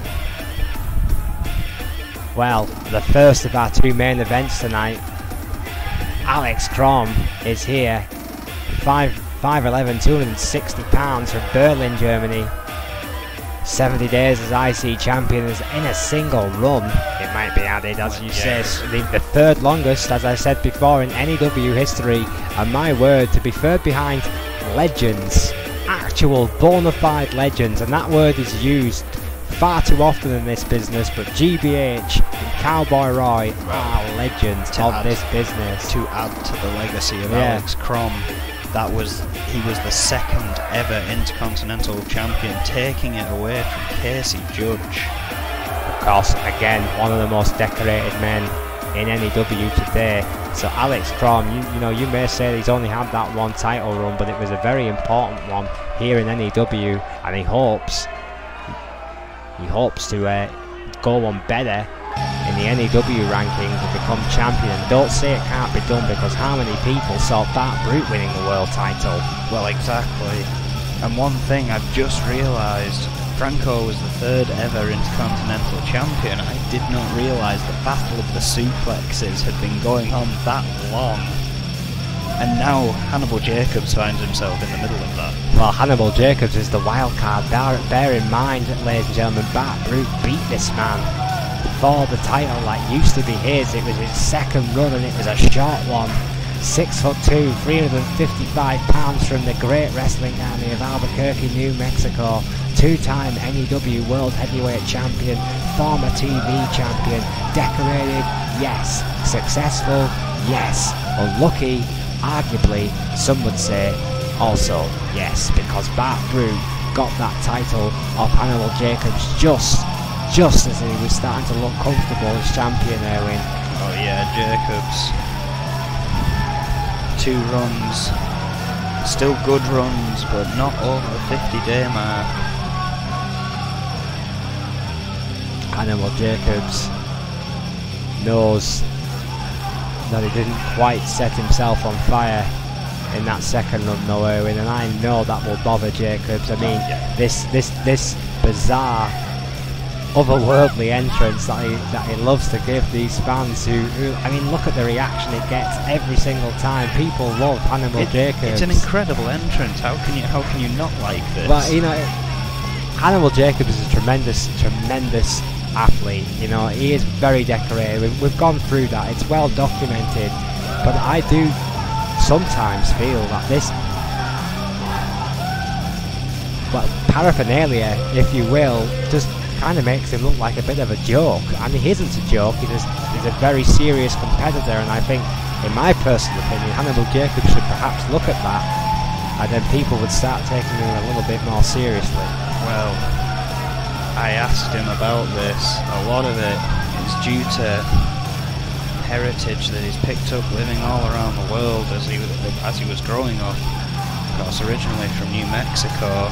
Well, the first of our 2 main events tonight, Alex Krom is here, 5'11", 260 pounds from Berlin, Germany. 70 days as IC champion is in a single run, it might be added, as you say, the third longest, as I said before, in N.E.W history, and my word, to be third behind legends, actual bona fide legends, and that word is used far too often in this business, but GBH and Cowboy Roy are legends of this business. To add to the legacy of Alex Krom, he was the second ever Intercontinental Champion, taking it away from Casey Judge. Of course, again, one of the most decorated men in N.E.W today. So Alex Krom, you may say he's only had that one title run, but it was a very important one here in N.E.W, and he hopes to go on better in the N.E.W rankings and become champion. And don't say it can't be done, because how many people saw Bart Brute winning the world title? Well, exactly. And one thing I've just realised, Franco was the third ever Intercontinental Champion. I did not realise the Battle of the Suplexes had been going on that long. And now Hannibal Jacobs finds himself in the middle of that. Well, Hannibal Jacobs is the wild card. Bear in mind, ladies and gentlemen, Bart Brute beat this man for the title that used to be his. It was his second run and it was a short one. 6'2", 355 pounds from the great wrestling army of Albuquerque, New Mexico. 2-time N.E.W World Heavyweight Champion, former TV champion, decorated, yes. Successful, yes. Unlucky, arguably, some would say, also yes, because Bart Brute got that title off Hannibal Jacobs just as he was starting to look comfortable as champion, Erwin. Oh yeah, Jacobs. 2 runs, still good runs, but not over the 50-day mark. Hannibal Jacobs knows that he didn't quite set himself on fire in that second run, though, Erwin, and I know that will bother Jacobs. I mean, this bizarre, otherworldly entrance that he loves to give these fans who I mean, look at the reaction it gets every single time. People love Hannibal Jacobs. It's an incredible entrance. How can you not like this? Well, Hannibal Jacobs is a tremendous athlete. He is very decorated. We've gone through that. It's well documented. But I do sometimes feel that this paraphernalia, if you will, just kind of makes him look like a bit of a joke, and he isn't a joke. He's a very serious competitor, and I think, in my personal opinion, Hannibal Jacobs should perhaps look at that, and then people would start taking him a little bit more seriously. Well, I asked him about this. A lot of it is it's due to heritage that he's picked up living all around the world as he was growing up. Of course, originally from New Mexico,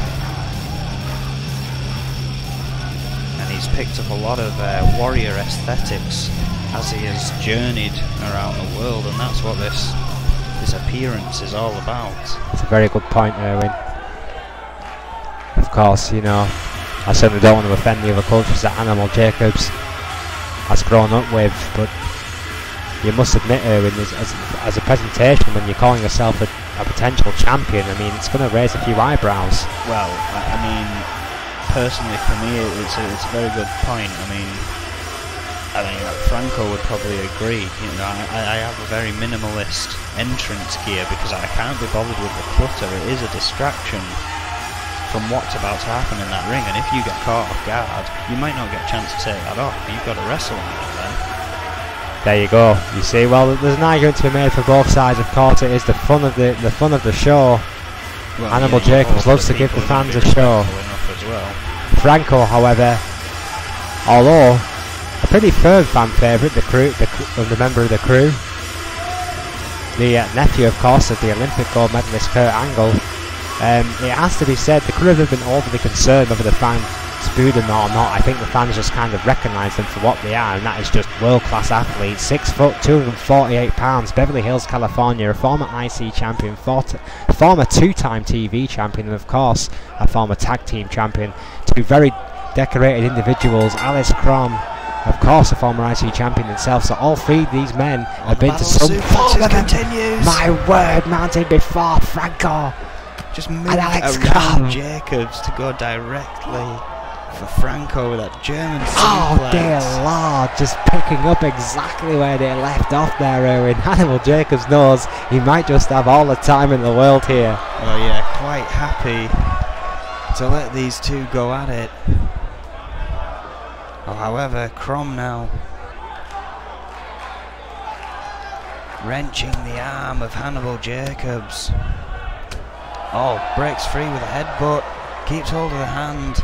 and he's picked up a lot of warrior aesthetics as he has journeyed around the world, and that's what this appearance is all about. It's a very good point, Erwin. Of course, you know, I certainly don't want to offend the other cultures that Animal Jacobs has grown up with, but you must admit, Erwin, as a presentation, when you're calling yourself a potential champion, I mean, it's going to raise a few eyebrows. Well, I mean, personally for me, it's a very good point. I mean, Franco would probably agree. You know, I have a very minimalist entrance gear because I can't be bothered with the clutter. It is a distraction from what's about to happen in that ring, and if you get caught off guard, you might not get a chance to take that off. You've got to wrestle on it then. There you go. You see, well, there's an argument to be made for both sides. Of course, it is the fun of the show. Well, Animal Jacobs loves to give the fans a show. As well. Franco, however, although a pretty firm fan favourite, the member of the crew, the nephew, of course, of the Olympic gold medalist Kurt Angle. It has to be said, the crew have been overly concerned over the fans booed them or not. I think the fans just kind of recognise them for what they are, and that is just world-class athletes. 6 foot, 248 pounds, Beverly Hills, California, a former IC champion, former two-time TV champion, and of course a former tag team champion. Two very decorated individuals. Alice Crom, of course, a former IC champion himself. So all three of these men have been to some form of continues. My word, mounted before Franco. Just moved around Jacobs to go directly for Franco with that German suplex. Oh dear Lord, just picking up exactly where they left off there, Erwin. Animal Jacobs knows he might just have all the time in the world here. Oh yeah, quite happy to let these two go at it. Oh, however, Crom now wrenching the arm of Hannibal Jacobs. Oh, breaks free with a headbutt, keeps hold of the hand.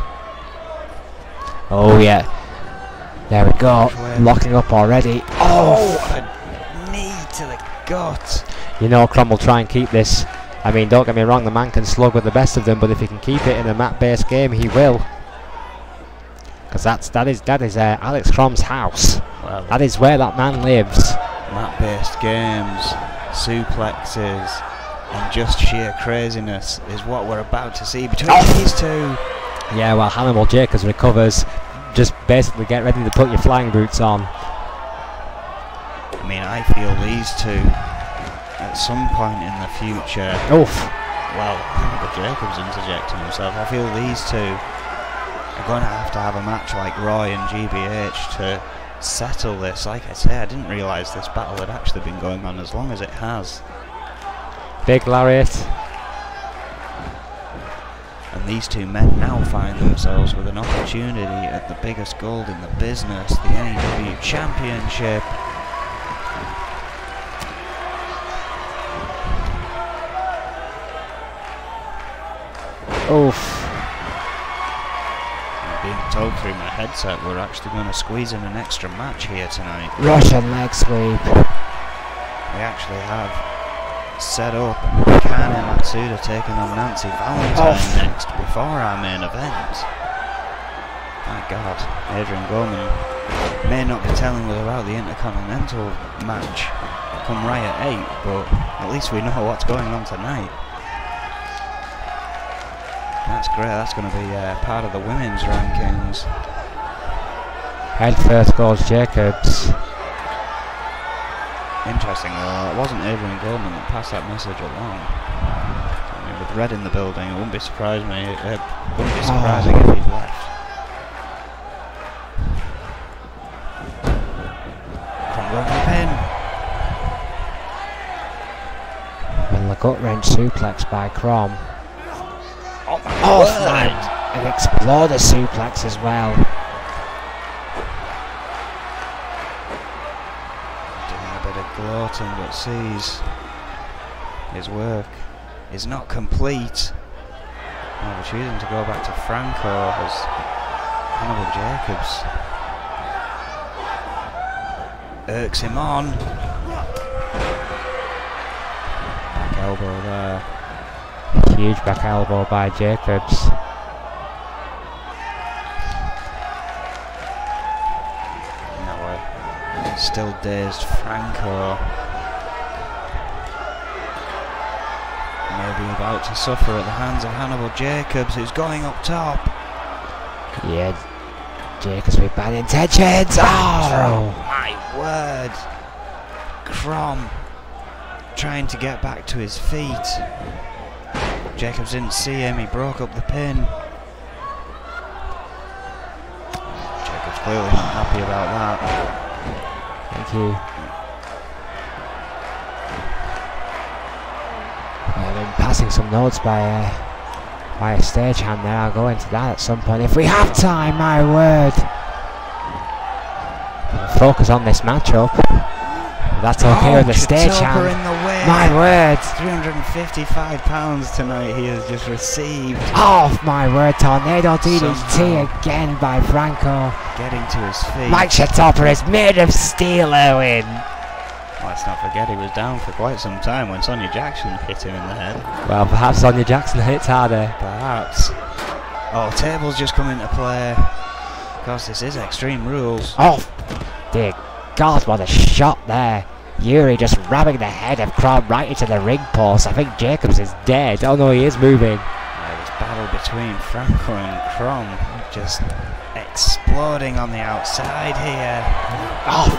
Oh yeah, there we go, locking up already. Oh, a knee to the gut. You know Crom will try and keep this. I mean, don't get me wrong, the man can slug with the best of them, but if he can keep it in a mat-based game, he will. Because that is Alex Crom's house. Well, that is where that man lives. Mat-based games, suplexes, and just sheer craziness is what we're about to see between these two. Yeah, well, Hannibal Jacobs recovers. Just basically get ready to put your flying boots on. I mean, I feel these two at some point in the future. Oof. Well, Hannibal Jacobs interjecting himself. I feel these two are going to have a match like Roy and GBH to settle this. Like I say, I didn't realise this battle had actually been going on as long as it has. Big lariat. And these two men now find themselves with an opportunity at the biggest gold in the business, the N.E.W. Championship. Oof. I'm being told through my headset we're actually going to squeeze in an extra match here tonight. Russian leg sweep. We actually have set up Kane Matsuda taking on Nancy Valentine next before our main event. My God, Adrian Gorman may not be telling us about the Intercontinental match come right at 8, but at least we know what's going on tonight. That's great, that's going to be part of the women's rankings. Head first goes Jacobs. Interesting though, it wasn't Adrian Goldman that passed that message along. I mean, with Red in the building, it wouldn't be surprising if he'd left. Crom going for the pin. And the gut wrench suplex by Crom. Oh my God! An exploder suplex as well. Glorton, but sees his work is not complete. Well, we're choosing to go back to Franco as Hannibal Jacobs irks him on. Back elbow there. Huge back elbow by Jacobs. Now still dazed Franco. Maybe about to suffer at the hands of Hannibal Jacobs, who's going up top. Yeah, Jacobs with bad intentions. Oh my word! Crom trying to get back to his feet. Jacobs didn't see him, he broke up the pin. Jacobs clearly not happy about that. Thank you. I've been passing some notes by a stagehand there. I'll go into that at some point if we have time, my word. Focus on this matchup. That's okay with the stagehand. My word. 355 pounds tonight he has just received. Oh my word, tornado DDT again by Franco. Getting to his feet. Mike Shatopper is made of steel, Owen. Let's not forget he was down for quite some time when Sonia Jackson hit him in the head. Well, perhaps Sonia Jackson hits harder. Perhaps. Oh, tables just come into play. Of course, this is Extreme Rules. Oh, dear God, what a shot there. Yuri just ramming the head of Crom right into the ring post. I think Jacobs is dead. Oh no, he is moving. This battle between Franco and Crom just exploding on the outside here. Oh,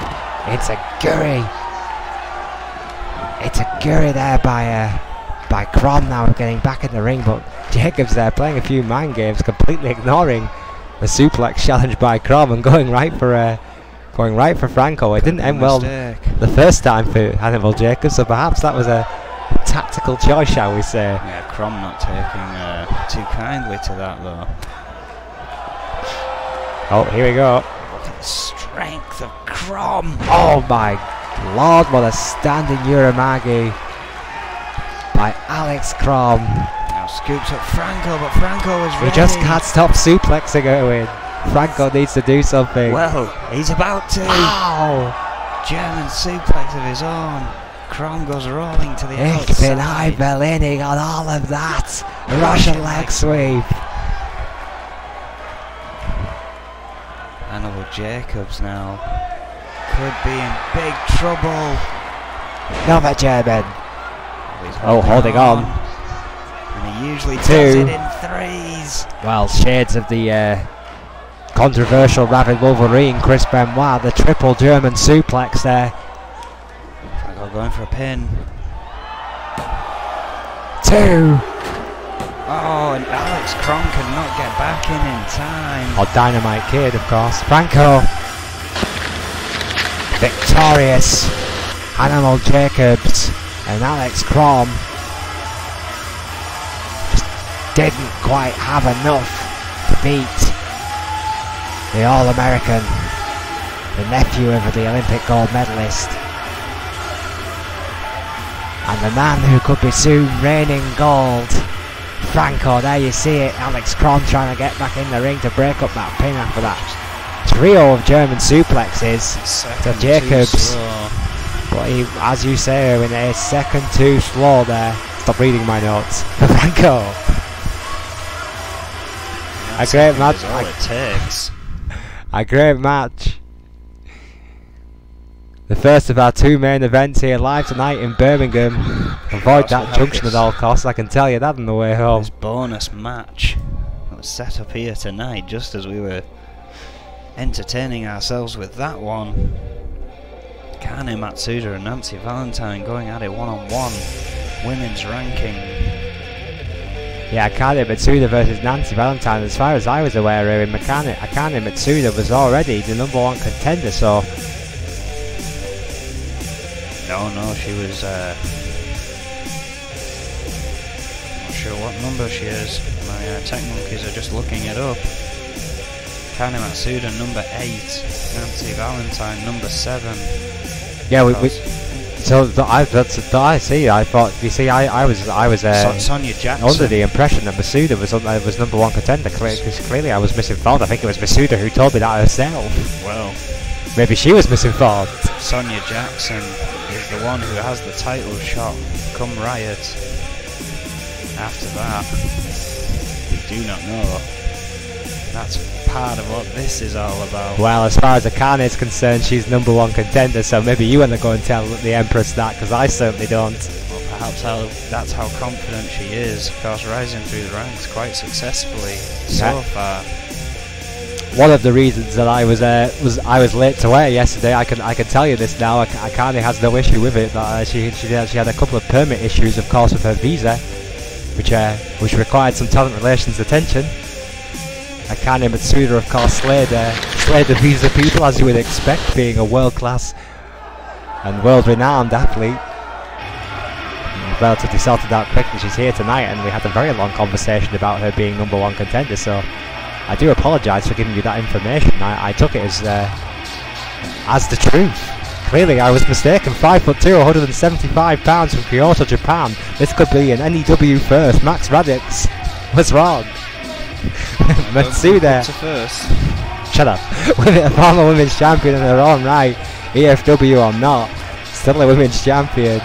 it's a guri. It's a guri there by Crom now getting back in the ring, but Jacobs there playing a few mind games, completely ignoring the suplex challenge by Crom and going right for Franco. It didn't end well the first time for Hannibal Jacobs, so perhaps that was a tactical choice, shall we say. Yeah, Crom not taking too kindly to that though. Oh, here we go. Look at the strength of Crom. Oh my Lord, what a standing Uramagi by Alex Crom. Now scoops up Franco, but Franco is ready. He just can't stop suplexing Owen. Franco needs to do something. Well, he's about to. Ow! German suplex of his own. Crom goes rolling to the outside. Ich bin Berlining on all of that. Russian leg sweep. Hannibal Jacobs now could be in big trouble. Another German. Oh, holding on. And he usually does it in threes. Well, shades of the controversial Ravid Wolverine, Chris Benoit, the triple German suplex there. Franco going for a pin. 2. Oh, and Alex Crom cannot get back in time. Oh, Dynamite Kid, of course. Franco. Victorious. Hannibal Jacobs and Alex Crom just didn't quite have enough to beat the All-American, the nephew of the Olympic gold medalist, and the man who could be soon reigning gold, Franco. There you see it, Alex Crom trying to get back in the ring to break up that pin after that trio of German suplexes to Jacobs. But he, as you say, in a second too slow there. Stop reading my notes. Franco. A great match. All it takes. A great match. The first of our 2 main events here live tonight in Birmingham. Avoid that junction at all costs, I can tell you that on the way home. This bonus match that was set up here tonight just as we were entertaining ourselves with that one. Kane Matsuda and Nancy Valentine going at it one-on-one. Women's ranking. Yeah, Akane Matsuda versus Nancy Valentine. As far as I was aware, Akane Matsuda was already the #1 contender, so... No, she was... not sure what number she is. My tech monkeys are just looking it up. Kane Matsuda number 8, Nancy Valentine number 7. Yeah, so I see. I thought, you see, I was Sonia Jackson under the impression that Matsuda was #1 contender. Because clearly I was misinformed. I think it was Matsuda who told me that herself. Well, Maybe she was misinformed. Sonia Jackson is the one who has the title shot come Riot. After that, we do not know. That's part of what this is all about. Well, as far as Akane is concerned, she's #1 contender, so maybe you want to go and tell the Empress that, because I certainly don't. Well, perhaps that's how confident she is, of course, rising through the ranks quite successfully so far. One of the reasons that I was late to wear yesterday, I can tell you this now. Akane has no issue with it. But she had a couple of permit issues, of course, with her visa, which required some talent relations attention. Akane Matsuda, of course, slayed the visa people, as you would expect, being a world-class and world-renowned athlete. And relatively sorted out quickly. She's here tonight, and we had a very long conversation about her being #1 contender. So I do apologise for giving you that information. I took it as the truth. Clearly, I was mistaken. 5'2", 175 pounds from Kyoto, Japan. This could be an N.E.W. first. Max Radix was wrong. Matsuda. Shut up. A former women's champion in her own right, EFW or not, still a women's champion.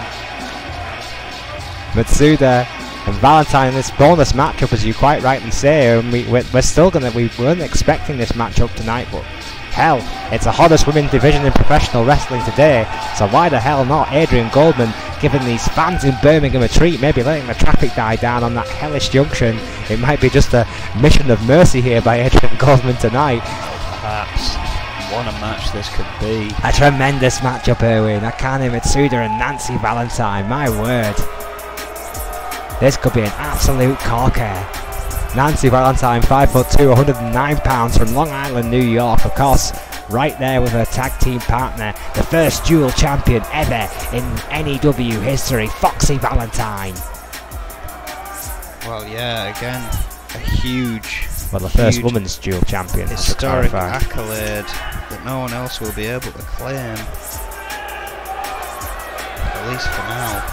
Matsuda and Valentine in this bonus matchup, as you quite rightly say. And we weren't expecting this matchup tonight, but hell, it's the hottest women's division in professional wrestling today, so why the hell not? Adrian Goldman giving these fans in Birmingham a treat, maybe letting the traffic die down on that hellish junction. It might be just a mission of mercy here by Adrian Goldman tonight. Perhaps. What a match this could be. A tremendous matchup, Erwin. Akane Matsuda and Nancy Valentine, my word. This could be an absolute corker. Nancy Valentine, 5'2", 109 pounds from Long Island, New York, of course, right there with her tag team partner, the first dual champion ever in N.E.W. history, Foxy Valentine. Well, yeah, again, a huge, well, the first woman's dual champion, historic accolade that no one else will be able to claim, at least for now.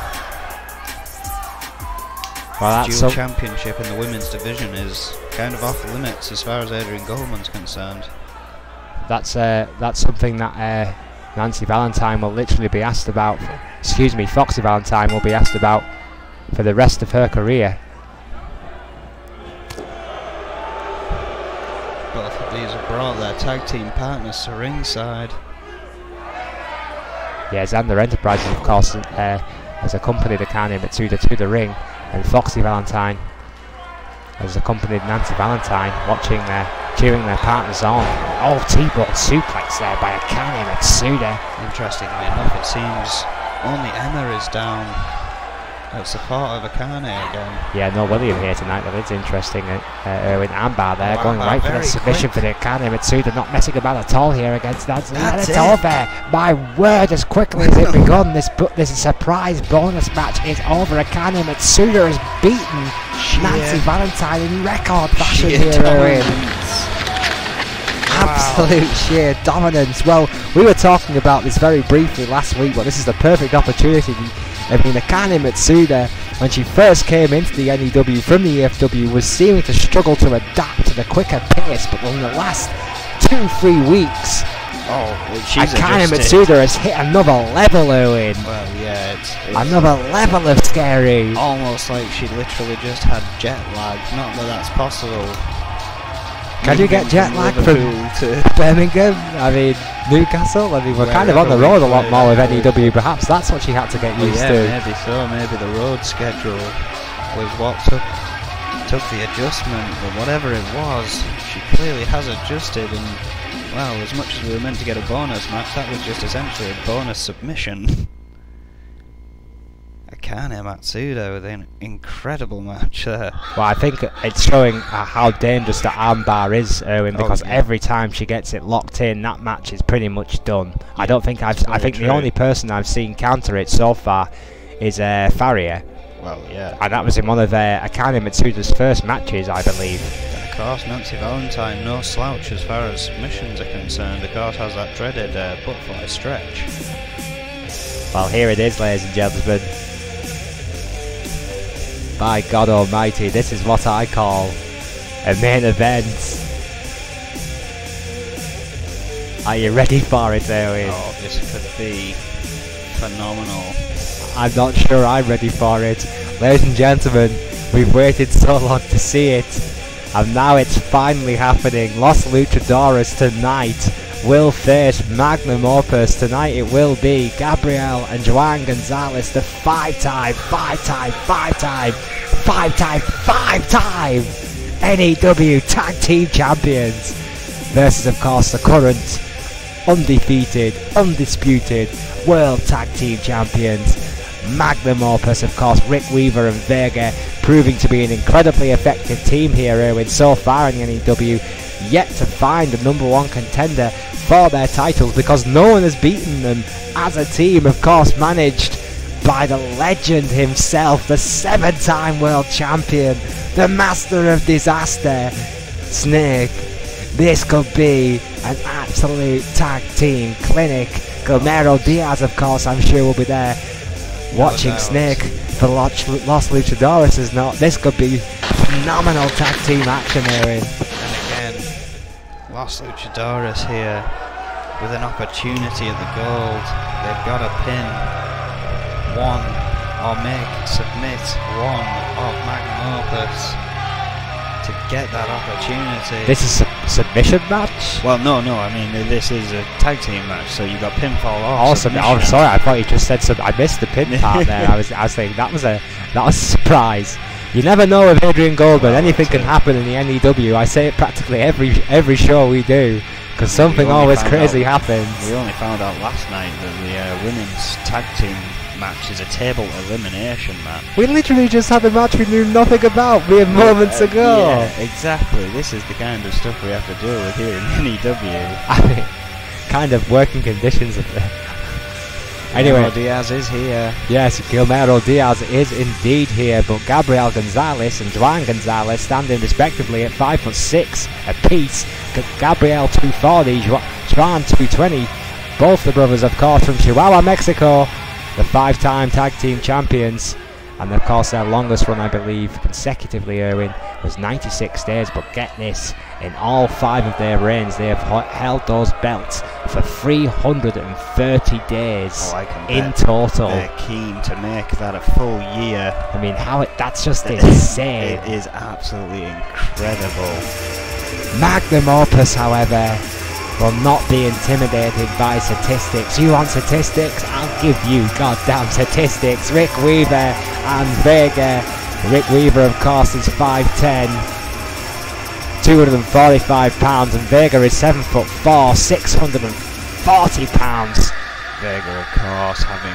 Well, that's dual championship in the women's division is kind of off limits as far as Adrian Goldman's concerned. That's something that Nancy Valentine will literally be asked about. Excuse me, Foxy Valentine will be asked about for the rest of her career. Both of these have brought their tag team partners to ringside. Yeah, Xander Enterprises, of course, has accompanied Akane Matsuda to the ring. And Foxy Valentine has accompanied Nancy Valentine, cheering their partners on. Oh, T-ball suplex there by Akane Matsuda. Interestingly enough, it seems only Emma is down at support of Akane again. Yeah, no William here tonight. That is interesting. Erwin Ambar there, going right for the submission for the Akane Matsuda, not messing about at all here against Nancy. That's over. My word, as quickly as it begun, this surprise bonus match is over. Akane Matsuda has beaten Nancy Valentine in record fashion here, Erwin. Absolute sheer dominance. Well, we were talking about this very briefly last week, but this is the perfect opportunity. I mean, Akane Matsuda, when she first came into the N.E.W. from the EFW, was seeming to struggle to adapt to the quicker pace, but in the last 2-3 weeks, Akane Matsuda has hit another level, Owen. Well, yeah, it's another level of scary. Almost like she literally just had jet lag. Not that that's possible. Can you get jet lag from Birmingham? I mean, Newcastle? I mean, we're kind of on the road a lot more with N.E.W. Perhaps that's what she had to get used to. Maybe so. Maybe the road schedule was what took the adjustment, but whatever it was, she clearly has adjusted. And well, as much as we were meant to get a bonus match, that was just essentially a bonus submission. Akane Matsuda with an incredible match there. Well, I think it's showing how dangerous the armbar is, Erwin, because every time she gets it locked in, that match is pretty much done. Yeah, I don't think I think the only person I've seen counter it so far is Farrier. Well, yeah. And that was in one of Akane Matsuda's first matches, I believe. And of course, Nancy Valentine, no slouch as far as submissions are concerned. Of course, has that dreaded butterfly stretch. Well, here it is, ladies and gentlemen. By God Almighty, this is what I call a main event. Are you ready for it, Erwin? Oh, this could be phenomenal. I'm not sure I'm ready for it. Ladies and gentlemen, we've waited so long to see it, and now it's finally happening. Los Luchadores tonight will face Magnum Opus. Tonight it will be Gabriel and Joan Gonzalez, the five-time N.E.W Tag Team Champions, versus, of course, the current undefeated, undisputed World Tag Team Champions, Magnum Opus. Of course, Rick Weaver and Vega proving to be an incredibly effective team here, Erwin, so far in the N.E.W, yet to find the #1 contender for their titles, because no one has beaten them as a team, of course, managed by the legend himself, the 7-time world champion, the master of disaster, Snake. This could be an absolute tag team clinic. Guillermo Diaz, of course, I'm sure will be there watching Snake for Los Luchadores is not. This could be phenomenal tag team action, Aaron. And again, Los Luchadores here with an opportunity at the gold. They've got to pin one or submit one of Magnum Opus to get that opportunity. This is a submission match? Well, no, I mean, this is a tag team match, so you've got pinfall or awesome. submission. Oh, sorry, I thought you just said something. I missed the pin part there. I was thinking that was a surprise. You never know with Adrian Goldberg. Anything can happen in the N.E.W. I say it practically every show we do, because something always crazy happens. We only found out last night that the women's tag team match is a table elimination match. We literally just had a match we knew nothing about mere moments ago. Yeah, exactly. This is the kind of stuff we have to deal with here in N.E.W. I mean, kind of working conditions of it. Anyway, Guillermo Diaz is here. Yes, Guillermo Diaz is indeed here, but Gabriel Gonzalez and Joan Gonzalez standing respectively at 5'6" apiece. Gabriel 240, Joan 220. Both the brothers, of course, from Chihuahua, Mexico. The 5-time tag team champions, and of course their longest run, I believe, consecutively, Erwin, was 96 days. But get this, in all 5 of their reigns, they have held those belts for 330 days in total. They're keen to make that a full year. I mean, that's just insane. It is absolutely incredible. Magnum Opus, however, will not be intimidated by statistics. You want statistics? I'll give you goddamn statistics. Rick Weaver and Vega. Rick Weaver, of course, is 5'10", 245 pounds, and Vega is 7'4", 640 pounds. Vega, of course, having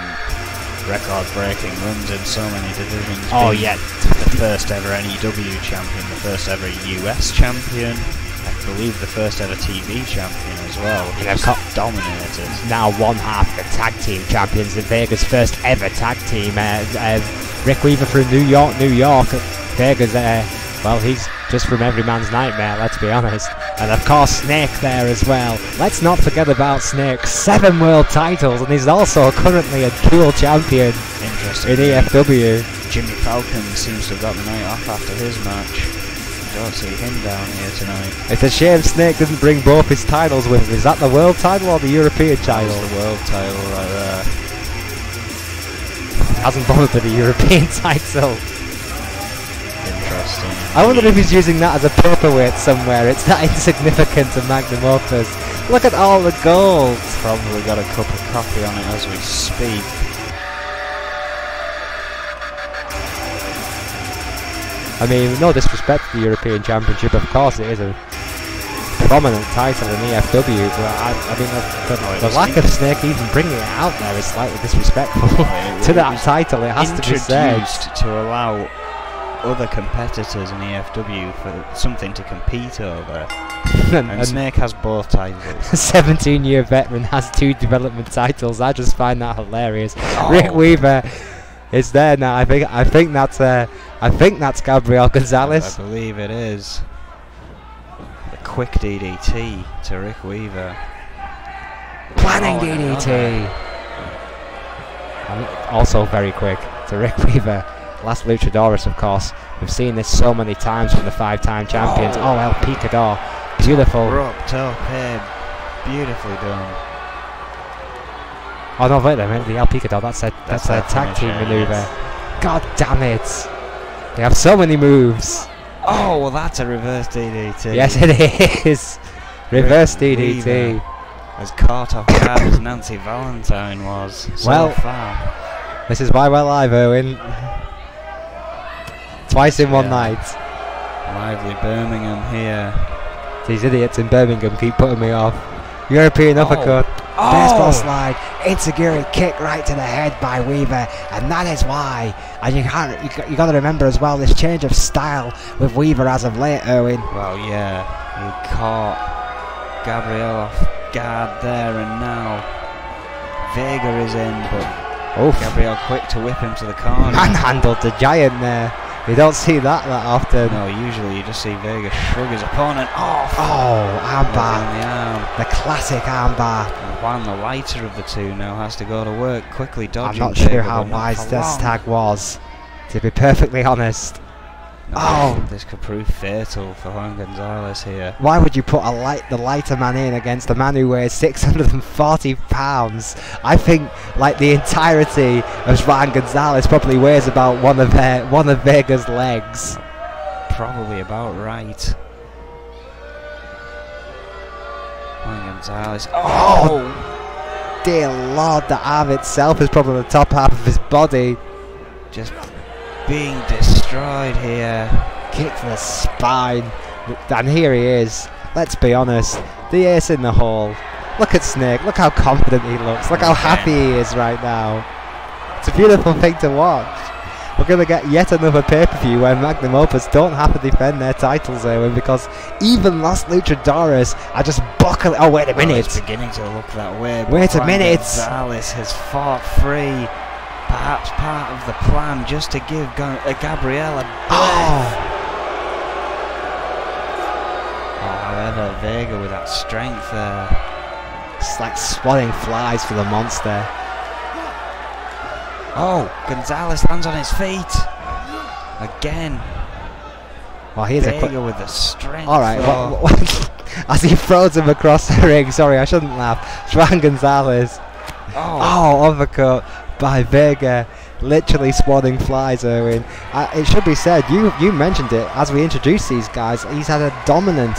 record-breaking runs in so many divisions. Oh yeah, the first ever N.E.W champion, the first ever US champion. I believe the first ever TV champion as well. He was dominated. Now one half the tag team champions in Vega's first ever tag team. Rick Weaver from New York. Vega's well, he's just from every man's nightmare, let's be honest. And of course Snake there as well. Let's not forget about Snake. 7 world titles, and he's also currently a dual champion in EFW. Jimmy Falcon seems to have got the night off after his match. Don't see him down here tonight. It's a shame Snake didn't bring both his titles with him. Is that the world title or the European title? That's the world title right there. Hasn't bothered with the European title. Interesting. I wonder if he's using that as a paperweight somewhere. It's that insignificant to Magnum Opus. Look at all the gold. Probably got a cup of coffee on it as we speak. I mean, no disrespect to the European Championship, of course it is a prominent title in EFW, but I mean, the lack of Snake even bringing it out there is slightly disrespectful to that title, it has to be said. Introduced to allow other competitors in EFW for something to compete over. and Snake has both titles. A 17-year veteran has 2 development titles. I just find that hilarious. Rick Weaver is there now. I think that's Gabriel Gonzalez. I believe it is. The quick DDT to Rick Weaver. Planning DDT. And also very quick to Rick Weaver. Last Luchadores, of course. We've seen this so many times from the 5-time champions. Oh, El Picador. Beautiful. Rocked up him. Beautifully done. Oh no, wait a minute, the El Picador, that's a tag team finisher, maneuver. yes. God damn it! They have so many moves. Oh, well, that's a reverse DDT. Yes, it is. Reverse DDT. Weaver, as caught off guard as Nancy Valentine was. So Well, far. This is why we're live, Owen. Twice in one night. Lively Birmingham here. These idiots in Birmingham keep putting me off. European uppercut. Baseball slide. Enziguri kick right to the head by Weaver, and that is why. And you got to remember as well this change of style with Weaver as of late, Owen. Well, yeah, he caught Gabriel off guard there, and now Vega is in, but Gabriel quick to whip him to the corner. Manhandled the Giant there. You don't see that often. No, usually you just see Vega shrug his opponent off. Oh, armbar. On the arm. The classic armbar. And Juan, the lighter of the two, now has to go to work, quickly dodging I'm not Vega, sure how but not wise for this long. tag was, to be perfectly honest. No, this could prove fatal for Juan Gonzalez here. Why would you put the lighter man in against a man who weighs 640 pounds? I think like the entirety of Juan Gonzalez probably weighs about one of Vega's legs. Probably about right. Juan Gonzalez. Oh, dear Lord, the arm itself is probably the top half of his body. Just being destroyed here. Kick to the spine. And here he is. Let's be honest. The ace in the hole. Look at Snake. Look how confident he looks. Look how happy he is right now. It's a beautiful thing to watch. We're going to get yet another pay-per-view where Magnum Opus don't have to defend their titles, Owen, because even Los Luchadores are just buckling. Oh, wait a minute. It's beginning to look that way. Wait a minute. Gonzalez has fought free. Perhaps part of the plan just to give Gabriel a breath. However, Vega with that strength there. It's like swatting flies for the monster. Oh, Gonzalez lands on his feet. Again. Well, here's Vega with the strength. Alright, as he throws him across the ring. Sorry, I shouldn't laugh. Juan Gonzalez. Oh, uppercut by Vega, literally swatting flies, Owen. It should be said, you mentioned it as we introduced these guys, he's had a dominant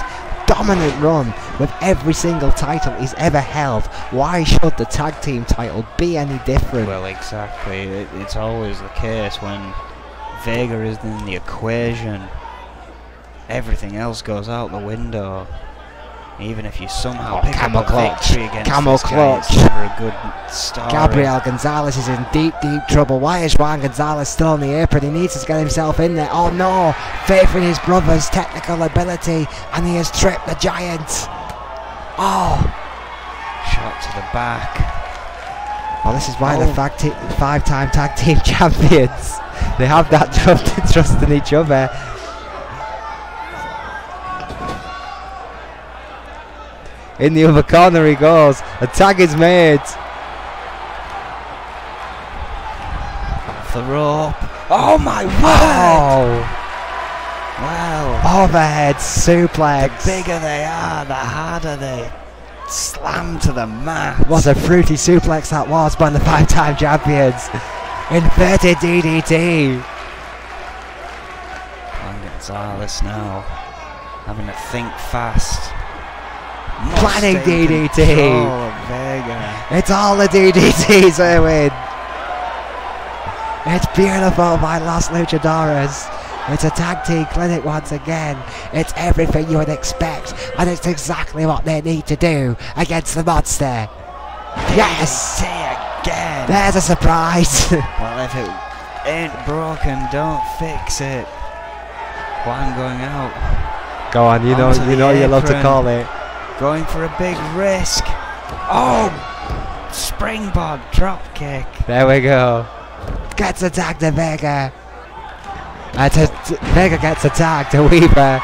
run with every single title he's ever held. Why should the tag team title be any different? Well, exactly. It's always the case when Vega is in the equation. Everything else goes out the window. Even if you somehow pick up a victory against this guy, it's never a good story. Gabriel Gonzalez is in deep trouble. Why is Juan Gonzalez still on the apron? He needs to get himself in there. Oh no! Faith in his brother's technical ability, and he has tripped the Giant. Oh! Shot to the back. Well, this is why the five-time tag team champions, they have that trust in each other. In the other corner he goes. A tag is made. Off the rope. Oh my word! Oh! Well, Overhead suplex. The bigger they are, the harder they slam to the mat. What a fruity suplex that was by the five-time champions. Inverted DDT. Juan Gonzalez now having to think fast. Planning DDT. Vega. It's all the DDTs, Owen. It's beautiful by Los Luchadores. It's a tag team clinic once again. It's everything you would expect, and it's exactly what they need to do against the monster. Yes! Again. There's a surprise. Well, if it ain't broken, don't fix it. Juan going out. Go on, you know you love to call it. Going for a big risk. Oh! Springboard drop kick. There we go. Gets a tag to Vega. Vega gets a tag to Weaver.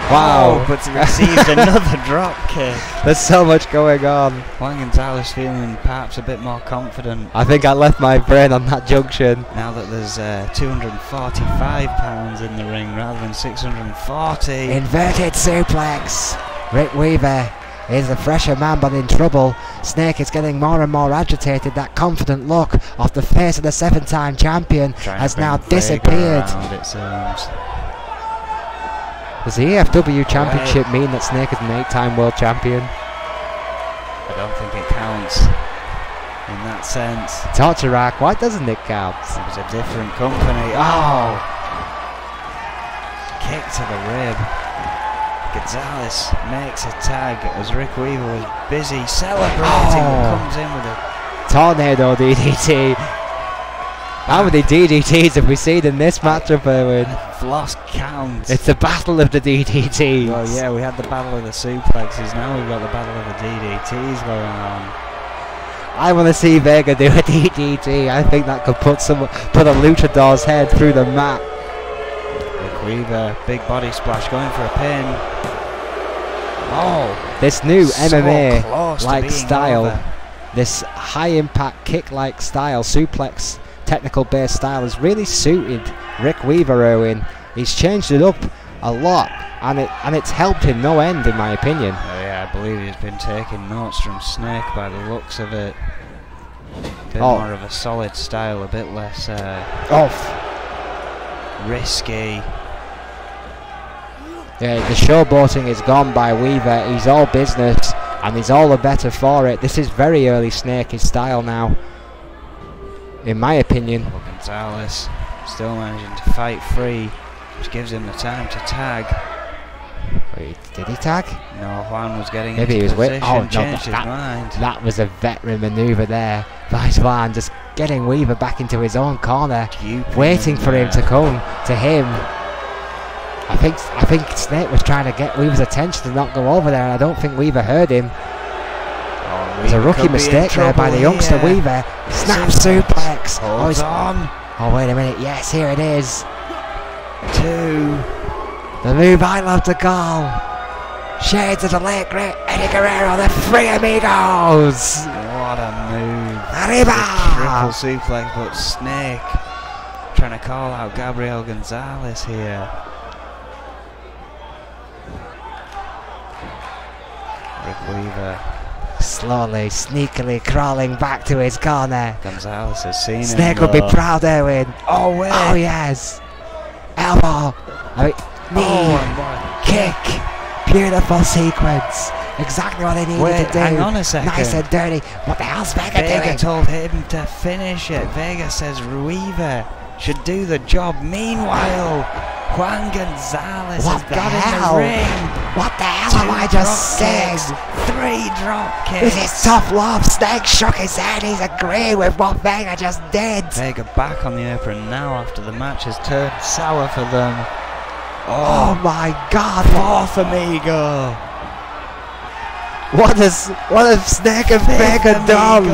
Wow. Oh, but receives another drop kick. There's so much going on. Juan Gonzalez feeling perhaps a bit more confident. I think I left my brain on that junction. Now that there's 245 pounds in the ring rather than 640. Inverted suplex. Rick Weaver is the fresher man, but in trouble. Snake is getting more and more agitated. That confident look off the face of the 7-time champion has now disappeared. Around, it seems. Does the EFW Championship mean that Snake is an 8-time world champion? I don't think it counts in that sense. Torture Rack, why doesn't it count? It was a different company. Oh! Kick to the rib. Gonzalez makes a tag as Rick Weaver was busy celebrating, but comes in with a tornado DDT. How many DDTs have we seen in this matchup, Erwin? I've lost count. It's the battle of the DDTs. Well, yeah, we had the battle of the suplexes. Now we've got the battle of the DDTs going on. I want to see Vega do a DDT. I think that could put a luchador's head through the mat. Rick Weaver, big body splash, going for a pin. Oh, this new so MMA-like style, over. This high-impact kick-like style, suplex technical-based style, has really suited Rick Weaver, Erwin. He's changed it up a lot, and it's helped him no end, in my opinion. Oh yeah, I believe he's been taking notes from Snake by the looks of it. A bit more of a solid style, a bit less risky. Yeah, the showboating is gone by Weaver. He's all business, and he's all the better for it. This is very early Snake style now, in my opinion. Well, Gonzalez still managing to fight free, which gives him the time to tag. Wait, did he tag? No, Juan was getting Maybe he was position, waiting. Oh, changed his mind. That was a veteran manoeuvre there by Juan, just getting Weaver back into his own corner, waiting for him to come to him. I think Snake was trying to get Weaver's attention to not go over there, and I don't think Weaver heard him. Oh, There's a rookie mistake there by the youngster Weaver. Snap suplex. Hold on. Oh, wait a minute. Yes, here it is. 2. The move I love to call. Shades of the late great Eddie Guerrero, the Three Amigos. What a move. Arriba. The triple suplex, but Snake trying to call out Gabriel Gonzalez here. Rick Weaver slowly, sneakily crawling back to his corner. Gonzalez has seen Snake him. would be proud, Erwin. Oh, wait. Oh, yes. Elbow. Knee. Kick. Beautiful sequence. Exactly what they needed to do. Hang on a second. Nice and dirty. What the hell's Vega doing? Vega told him to finish it. Vega says Weaver should do the job. Meanwhile, Juan Gonzalez has got in the ring. What the hell am I just saying? 3 drop kicks. This is tough love. Snake shook his head. He's agreeing with what Vega just did. Vega back on the apron now after the match has turned sour for them. Oh my God! Fourth Amigo. What have Snake and Vega done?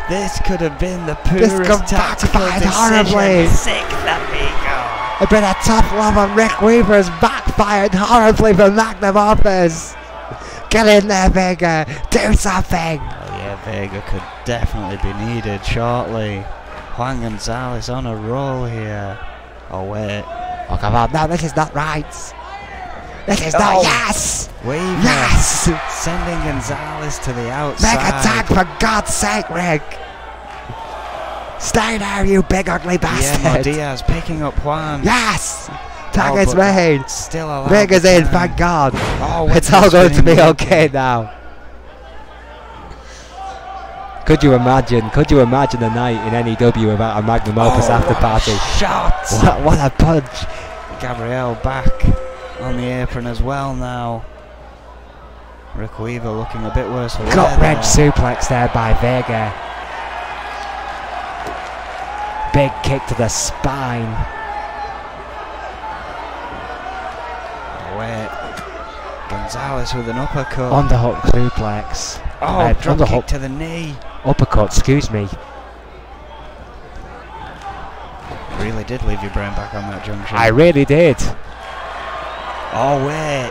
This could have been the purest tactical decision. Horribly. 6th Amigo. A bit of tough love on Rick Weaver's backfired horribly for Magnum Opus. Get in there, Vega. Do something. Oh yeah, Vega could definitely be needed shortly. Juan Gonzalez on a roll here. Oh wait. Oh come on, no, this is not right. This is not. Yes. Weaver. Yes. Sending Gonzalez to the outside. Make a tag for God's sake, Rick. Stay there, you big ugly bastard. Yeah, Diaz picking up Juan. Yes! Tag is made. Still allowed. Vega's in, thank God. Oh, it's all going to be okay now. Could you imagine a night in N.E.W. without a Magnum Opus after party? Shot! What a punch. Gabriel back on the apron as well now. Rick Weaver looking a bit worse for Gut wrench suplex there by Vega. Big kick to the spine. Wait. Gonzalez with an uppercut. Underhook suplex. Oh, drop kick to the knee. Uppercut, excuse me. Really did leave your brain back on that junction. I really did. Oh, wait.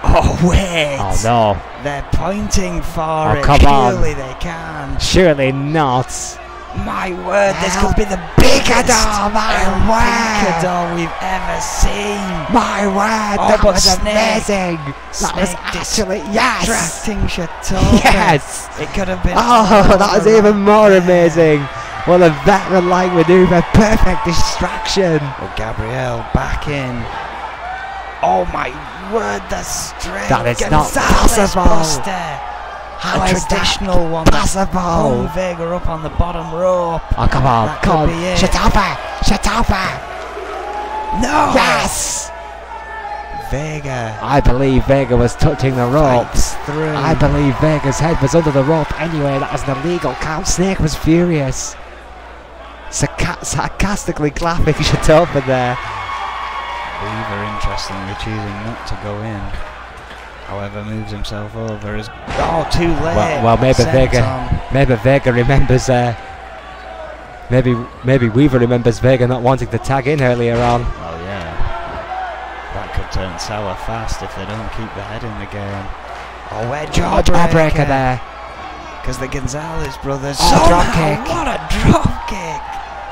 Oh, wait. Oh, no. They're pointing for it. Come on. Surely they can. Surely not. My word, this could be the biggest word. we've ever seen. My word, Oh, that but was Snake- amazing. That was Snake actually, yes. distracting Shatoka. Yes. It could have been. Oh, that was all even more there. amazing. What a veteran-like maneuver. Perfect distraction. Oh, Gabriel back in. Oh my word, the strength. That is not Gonzalez possible. Buster. How A is that traditional one. possible? Hung Vega up on the bottom rope. Oh, come on. That Come could on. be it. Shatopa. No. Yes. Vega I believe Vega was touching the ropes. fights through. I believe Vega's head was under the rope anyway. That was an illegal count. Snake was furious. Sarcastically clapping Shatopa there. Weaver, interestingly, choosing not to go in. However, moves himself over as too late. Well, maybe Senton. Maybe Vega remembers. Maybe Weaver remembers Vega not wanting to tag in earlier on. Oh yeah, that could turn sour fast if they don't keep the head in the game. Oh, we're Jawbreaker there. Because the Gonzalez brothers. Oh, drop kick. What a drop kick!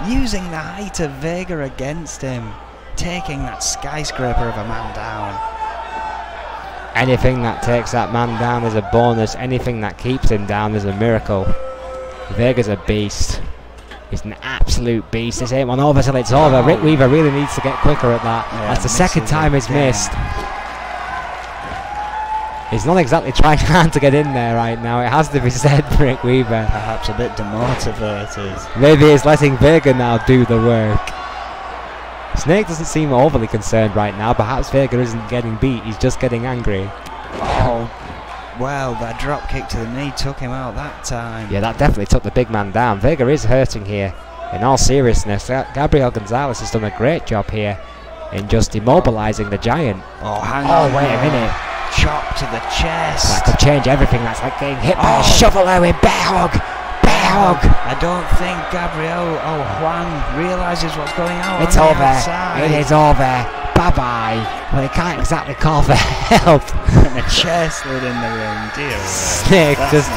Using the height of Vega against him, taking that skyscraper of a man down. Anything that takes that man down is a bonus. Anything that keeps him down is a miracle. Vega's a beast. He's an absolute beast. This ain't one over till it's over. Rick Weaver really needs to get quicker at that. Yeah, that's the second time he's again. missed. He's not exactly trying hard to get in there right now. It has to be said, Rick Weaver. Perhaps a bit demotivated. Maybe he's letting Vega now do the work. Snake doesn't seem overly concerned right now. Perhaps Vega isn't getting beat. He's just getting angry. Oh, well, that drop kick to the knee took him out that time. Yeah, that definitely took the big man down. Vega is hurting here. In all seriousness, Gabriel Gonzalez has done a great job here in just immobilizing the giant. Oh, hang on. Oh, wait a minute. Chop to the chest. That could change everything. That's like getting hit by a shoveler with bear hug. Bear hug. I don't think Gabriel Juan realises what's going on. It's on the over. outside. It is over. Bye-bye. Well, he can't exactly call for help. And a chair slid in the ring. Dear Snake just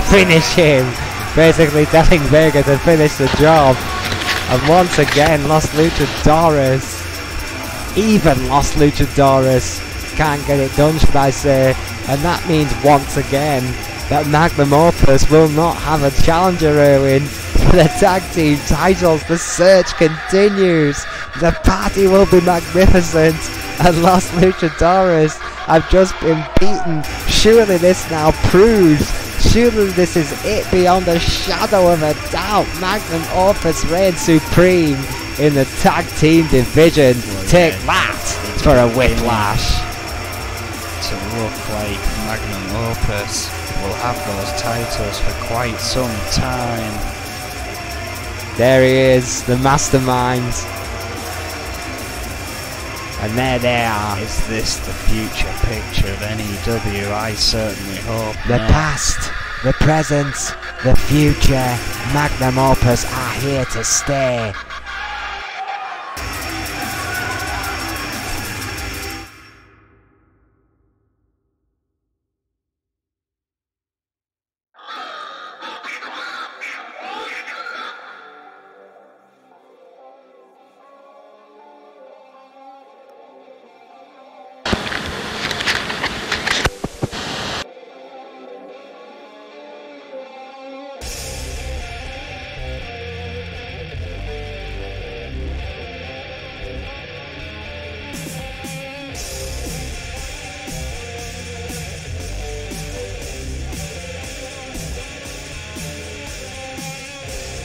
finish him. Basically telling Vega to finish the job. And once again, Los Luchadores. Even Los Luchadores can't get it done, should I say. And that means once again that Magnum Opus will not have a challenger, Erwin, for the tag team titles. The search continues. The party will be magnificent. And Los Luchadores have just been beaten. Surely this now proves. Surely this is it beyond a shadow of a doubt. Magnum Opus reigns supreme in the tag team division. Take that for a Whiplash. To look like Magnum Opus will have those titles for quite some time. There he is, the mastermind. And there they are. Is this the future picture of N.E.W? I certainly hope The not. past, the present, the future. Magnum Opus are here to stay.